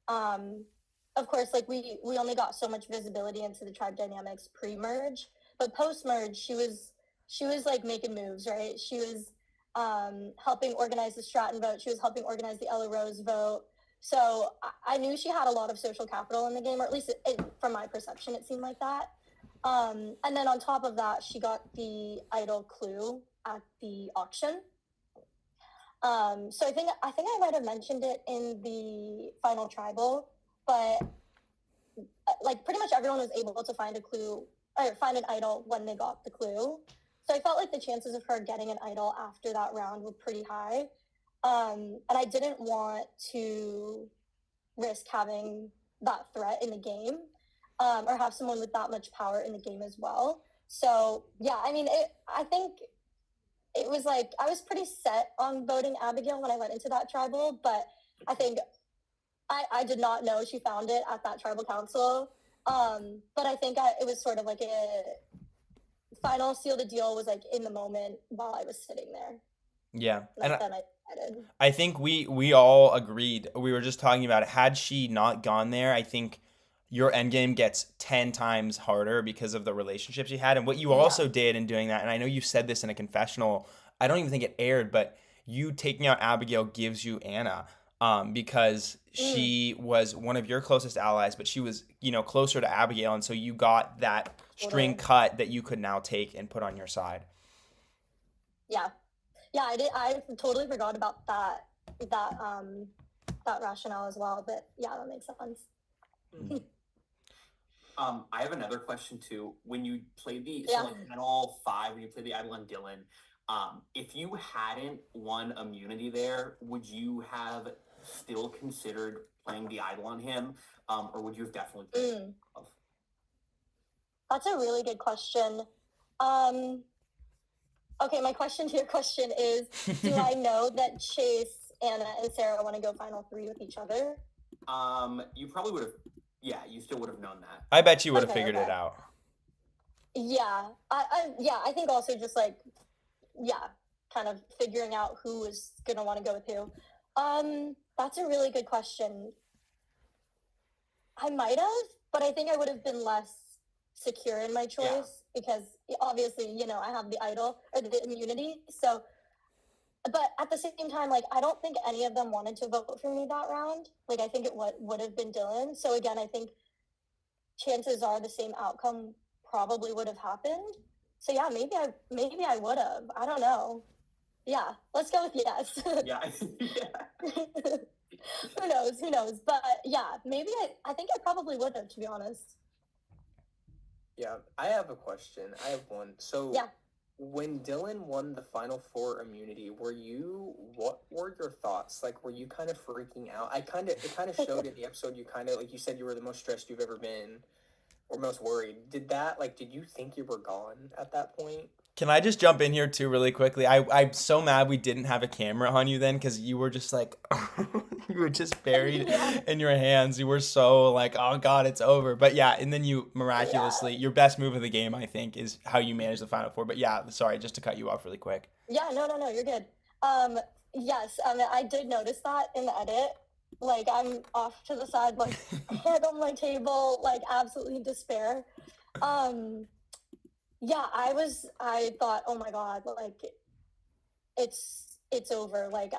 of course, like we only got so much visibility into the tribe dynamics pre-merge, but post-merge, she was like making moves, right? She was helping organize the Stratton vote. She was helping organize the Ella Rose vote. So I knew she had a lot of social capital in the game, or at least from my perception, it seemed like that. And then on top of that, she got the idol clue at the auction. So I think I might have mentioned it in the final tribal, but like pretty much everyone was able to find a clue or find an idol when they got the clue. So I felt like the chances of her getting an idol after that round were pretty high. And I didn't want to risk having that threat in the game or have someone with that much power in the game as well. So yeah, I mean, I think it was like I was pretty set on voting Abigail when I went into that tribal, but I think I did not know she found it at that tribal council. But I think it was sort of like a final seal the deal was like in the moment while I was sitting there. Yeah. And then I decided. I think we all agreed. We were just talking about it. Had she not gone there, I think your endgame gets 10 times harder because of the relationships you had and what you also did in doing that. And I know you said this in a confessional. I don't even think it aired, but you taking out Abigail gives you Anna because she was one of your closest allies, but she was, you know, closer to Abigail. And so you got that string cut that you could now take and put on your side. Yeah. Yeah, I totally forgot about that rationale as well, but yeah, that makes sense. I have another question too. When you played the so like Panel 5, when you played the idol on Dylan, if you hadn't won immunity there, would you have still considered playing the idol on him, or would you have definitely played him? That's a really good question. Okay, my question to your question is, do I know that Chase, Anna, and Sarah want to go Final 3 with each other? You probably would have. Yeah, you still would have known that. I bet you would have figured it out. Yeah, I think also just like, kind of figuring out who is gonna want to go with who. That's a really good question. I might have, but I think I would have been less secure in my choice because obviously, I have the idol or the immunity. So, but at the same time, like, I don't think any of them wanted to vote for me that round. Like, I think it would have been Dylan. So again, I think chances are the same outcome probably would have happened. So yeah, maybe I would have. I don't know. Yeah, let's go with yes. Yeah. Who knows? Who knows? But yeah, maybe I think I probably would have, to be honest. Yeah, I have a question. I have one. So, Yeah. when Dylan won the Final Four immunity, what were your thoughts? Like, were you kind of freaking out? It kind of showed in the episode, you kind of, like you said, you were the most stressed you've ever been, or most worried. Did you think you were gone at that point? Can I just jump in here too really quickly? I'm so mad we didn't have a camera on you then because you were just like, you were just buried in your hands. You were so like, oh God, it's over. But yeah, and then you miraculously, your best move of the game, I think, is how you managed the Final Four. But yeah, sorry, just to cut you off really quick. Yeah, no, you're good. Yes, I did notice that in the edit. Like, I'm off to the side, like, head on my table, like, absolutely in despair. Yeah, I thought, oh my God, like, it's over. Like,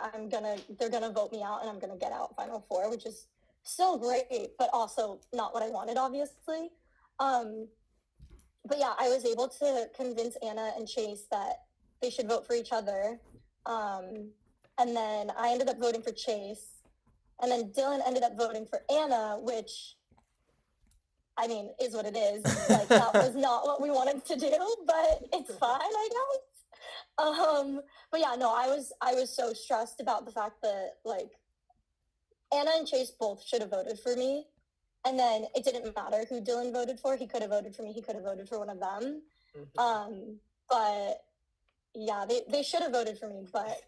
they're gonna vote me out and I'm gonna get out Final Four, which is still great, but also not what I wanted, obviously. But yeah, I was able to convince Anna and Chase that they should vote for each other. And then I ended up voting for Chase. And then Dylan ended up voting for Anna, which, I mean, is what it is. Like, that was not what we wanted to do, but it's fine, I guess. But yeah, no, I was so stressed about the fact that, like, Anna and Chase both should have voted for me. And then it didn't matter who Dylan voted for. He could have voted for me. He could have voted for one of them. But yeah, they should have voted for me, but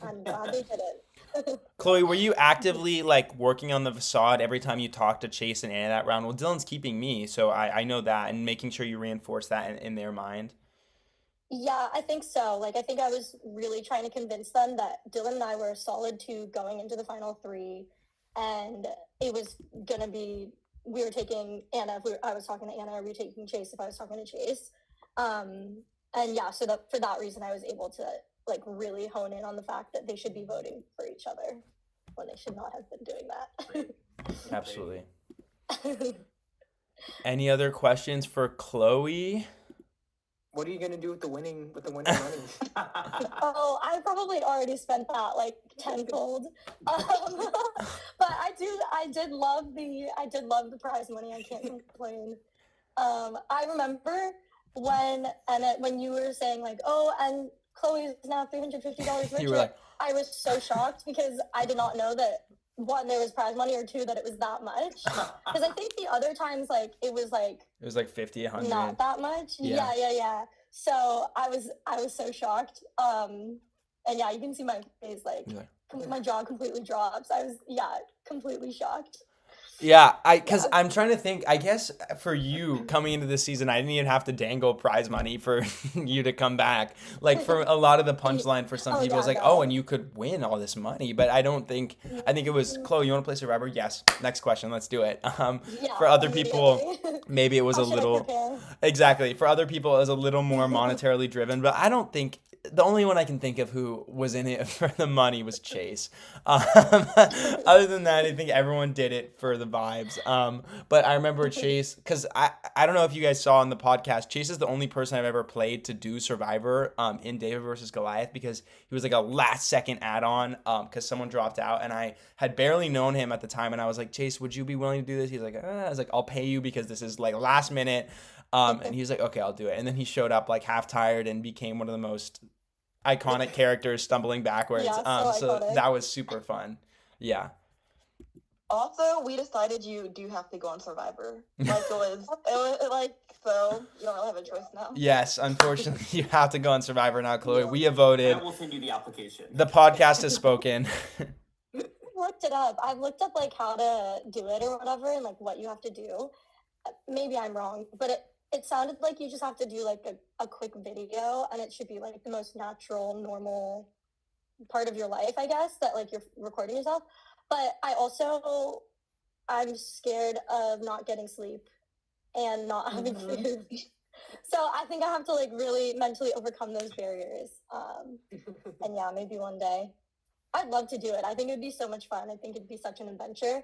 I'm glad they didn't. Chloe, were you actively like working on the facade every time you talked to Chase and Anna that round? Well, Dylan's keeping me, so I know that, and making sure you reinforce that in their mind. Yeah, I think so. Like, I think I was really trying to convince them that Dylan and I were a solid two going into the final three, and it was gonna be we were taking Anna if I was talking to Anna, or we were taking Chase if I was talking to Chase. And yeah, so that for that reason, I was able to like really hone in on the fact that they should be voting for each other when they should not have been doing that. Absolutely. Any other questions for Chloe? What are you gonna do with the winning money? Oh, I probably already spent that like tenfold. But I did love the prize money. I can't complain. I remember when you were saying like, oh, and Chloe's now $350 richer. You were like, I was so shocked because I did not know that one, there was prize money, or two, that it was that much. Because I think the other times, like, it was like 50, 100. not that much. Yeah. Yeah. So I was so shocked. And yeah, you can see my face, like my jaw completely drops. I was completely shocked. Yeah, because I'm trying to think. I guess for you coming into this season, I didn't even have to dangle prize money for you to come back. Like, for a lot of the punchline for some people, it's like, oh, and you could win all this money. But I don't think. I think it was Chloe. You want to play Survivor? Yes. Next question. Let's do it. For other people, maybe it was a little. Exactly. For other people, it was a little more monetarily driven. But I don't think. The only one I can think of who was in it for the money was Chase. Other than that, I think everyone did it for the vibes. But I remember Chase, because I don't know if you guys saw on the podcast, Chase is the only person I've ever played to do Survivor in David versus Goliath, because he was like a last second add-on because someone dropped out, and I had barely known him at the time, and I was like, Chase, would you be willing to do this? He's like, I was like, I'll pay you because this is like last minute. And he was like, okay, I'll do it. And then he showed up like half tired and became one of the most iconic characters, stumbling backwards. So that was super fun. Yeah. Also, we decided you do have to go on Survivor. Like, it was like, so you don't really have a choice now. Yes, unfortunately, you have to go on Survivor now, Chloe. We have voted. I will send you the application. The podcast has spoken. Looked it up. I've looked up like how to do it or whatever, and like what you have to do. Maybe I'm wrong, but it sounded like you just have to do like a quick video, and it should be like the most natural, normal part of your life, I guess, that like you're recording yourself. But I'm scared of not getting sleep and not having food. So I think I have to like really mentally overcome those barriers. And yeah, maybe one day. I'd love to do it. I think it would be so much fun. I think it'd be such an adventure.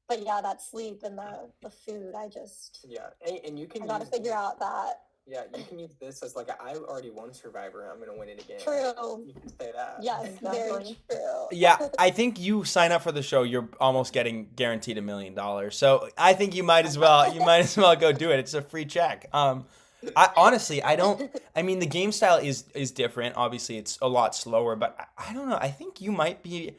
But yeah, that sleep and the food, Yeah, and you can I gotta use figure out that. Yeah, you can use this as like I already won Survivor. I'm gonna win it again. True. You can say that. Yes, very true. Yeah, I think you sign up for the show, you're almost getting guaranteed $1 million. So I think you might as well go do it. It's a free check. I honestly, I mean, the game style is different. Obviously, it's a lot slower, but I don't know. I think you might be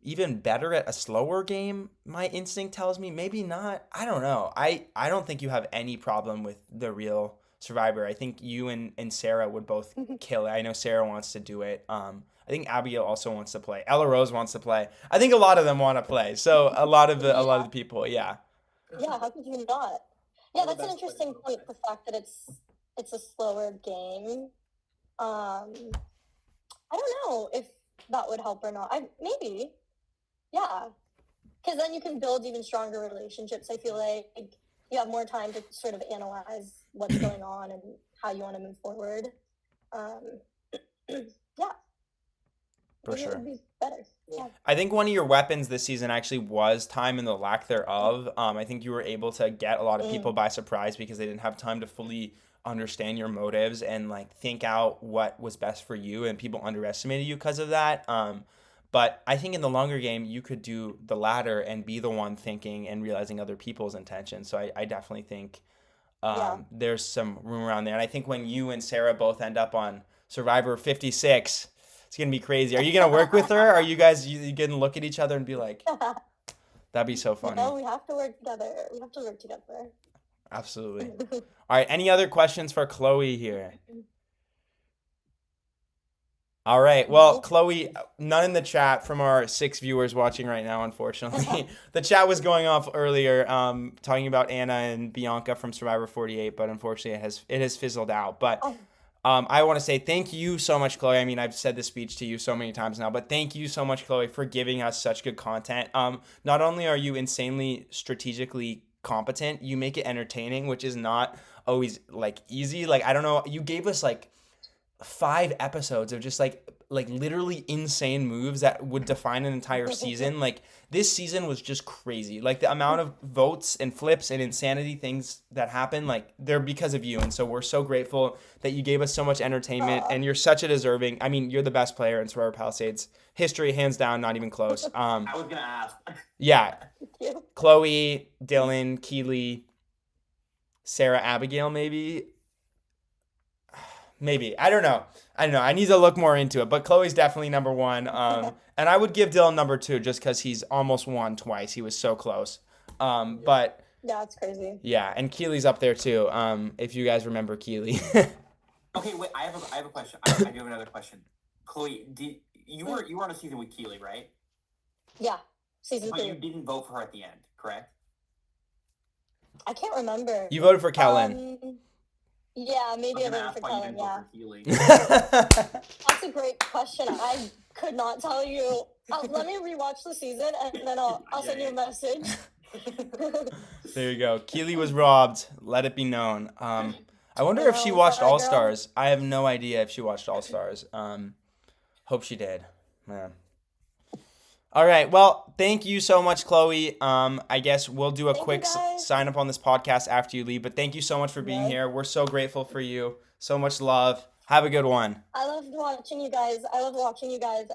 even better at a slower game. My instinct tells me maybe not. I don't know. I don't think you have any problem with the real Survivor. I think you and Sarah would both kill it. I know Sarah wants to do it. I think Abigail also wants to play. Ella Rose wants to play. I think a lot of them want to play. So a lot of the people, yeah. Yeah, how could you not? Yeah, that's an interesting point. The fact that it's a slower game. I don't know if that would help or not. Maybe. Yeah, because then you can build even stronger relationships. I feel like you have more time to sort of analyze what's going on and how you want to move forward. Yeah. For Maybe sure. It would be better. Yeah. I think one of your weapons this season actually was time and the lack thereof. I think you were able to get a lot of people by surprise because they didn't have time to fully understand your motives and like think out what was best for you, and people underestimated you because of that. But I think in the longer game, you could do the latter and be the one thinking and realizing other people's intentions. So I definitely think there's some room around there. And I think when you and Sarah both end up on Survivor 56, it's going to be crazy. Are you going to work with her? Are you guys you going to look at each other and be like, that'd be so funny. No, we have to work together. Absolutely. All right. Any other questions for Chloe here? All right. Well, Chloe, none in the chat from our 6 viewers watching right now, unfortunately. The chat was going off earlier talking about Anna and Bianca from Survivor 48, but unfortunately it has fizzled out. But I want to say thank you so much, Chloe. I mean, I've said this speech to you so many times now, but thank you so much, Chloe, for giving us such good content. Not only are you insanely strategically competent, you make it entertaining, which is not always like easy. Like, I don't know, you gave us like 5 episodes of just like literally insane moves that would define an entire season. Like, this season was just crazy. Like, the amount of votes and flips and insanity things that happen, like, they're because of you. And so we're so grateful that you gave us so much entertainment. And you're such a deserving, I mean, you're the best player in Survivor Palisades history, hands down, not even close. I was gonna ask. Yeah. Chloe, Dylan, Keely, Sarah, Abigail, maybe. I don't know. I need to look more into it. But Chloe's definitely number 1. And I would give Dylan number 2 just because he's almost won twice. He was so close. But yeah, it's crazy. Yeah, and Keely's up there too. If you guys remember Keely. Okay, wait. I have a question. I do have another question. Chloe, you were on a season with Keely, right? Yeah, season 3. But you didn't vote for her at the end, correct? I can't remember. You voted for Kellen. Yeah, maybe I voted for Kellen, yeah. That's a great question. I could not tell you. Let me rewatch the season, and then I'll send you a message. There you go. Keely was robbed. Let it be known. I wonder if she watched All Stars. I have no idea if she watched All Stars. Hope she did. Man. All right. Well, thank you so much, Chloe. I guess we'll do a quick sign up on this podcast after you leave. But thank you so much for being here. We're so grateful for you. So much love. Have a good one. I love watching you guys.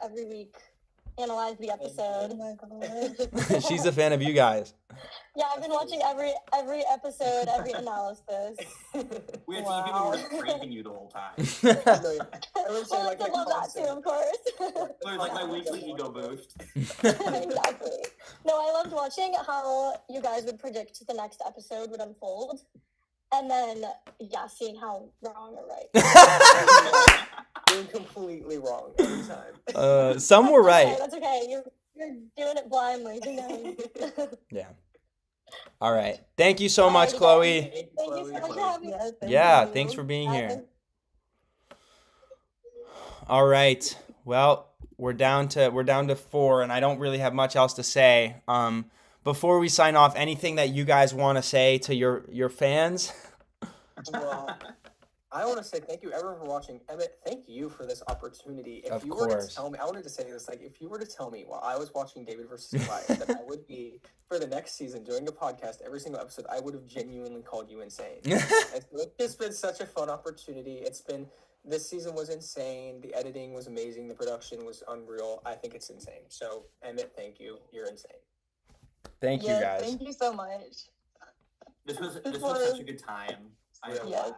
Every week analyze the episode. Oh my God. She's a fan of you guys. Yeah, I've been watching every episode, every analysis. We had people were praising you the whole time. Well, I love that too, of course. It was like my weekly ego boost. Exactly. No, I loved watching how you guys would predict the next episode would unfold. And then, yeah, seeing how wrong or right. Being completely wrong every time. Some were right. That's okay. You're doing it blindly. Yeah. All right. Thank you so much, Chloe. Thank you so much for having me. Yeah, thanks for being here. All right. Well, we're down to 4, and I don't really have much else to say. Before we sign off, anything that you guys want to say to your fans? Well, I want to say thank you everyone for watching. Emmett, thank you for this opportunity. If Of you were to course. tell me, I wanted to say this, like, if you were to tell me while I was watching David versus Goliath that I would be, for the next season, doing a podcast every single episode, I would have genuinely called you insane. And so it's been such a fun opportunity. This season was insane. The editing was amazing. The production was unreal. I think it's insane. So, Emmett, thank you. You're insane. Thank you Yes, guys. thank you so much. This was such a good time. Yes.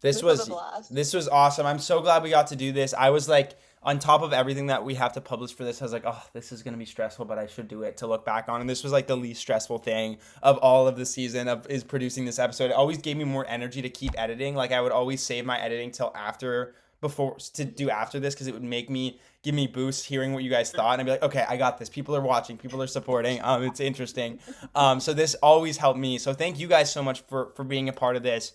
This was a was blast. this was awesome. I'm so glad we got to do this. I was like, on top of everything that we have to publish for this, I was like, oh, this is gonna be stressful, but I should do it to look back on. And this was like the least stressful thing of all of the season is producing this episode. It always gave me more energy to keep editing. Like I would always save my editing till after this because it would give me boosts hearing what you guys thought, and I'd be like, okay, I got this. People are watching, people are supporting. It's interesting. So this always helped me. So thank you guys so much for being a part of this.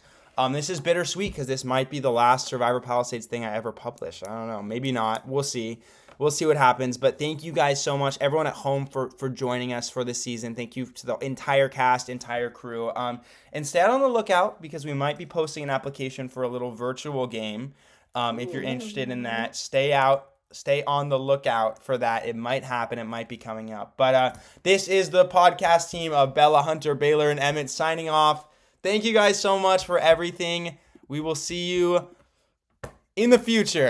This is bittersweet because this might be the last Survivor Palisades thing I ever publish. I don't know. Maybe not. We'll see. We'll see what happens. But thank you guys so much, everyone at home, for joining us for this season. Thank you to the entire cast, entire crew. And stay out on the lookout because we might be posting an application for a little virtual game. If you're interested in that, stay on the lookout for that. It might happen. It might be coming up. But this is the podcast team of Bella, Hunter, Baylor, and Emmett signing off. Thank you guys so much for everything. We will see you in the future.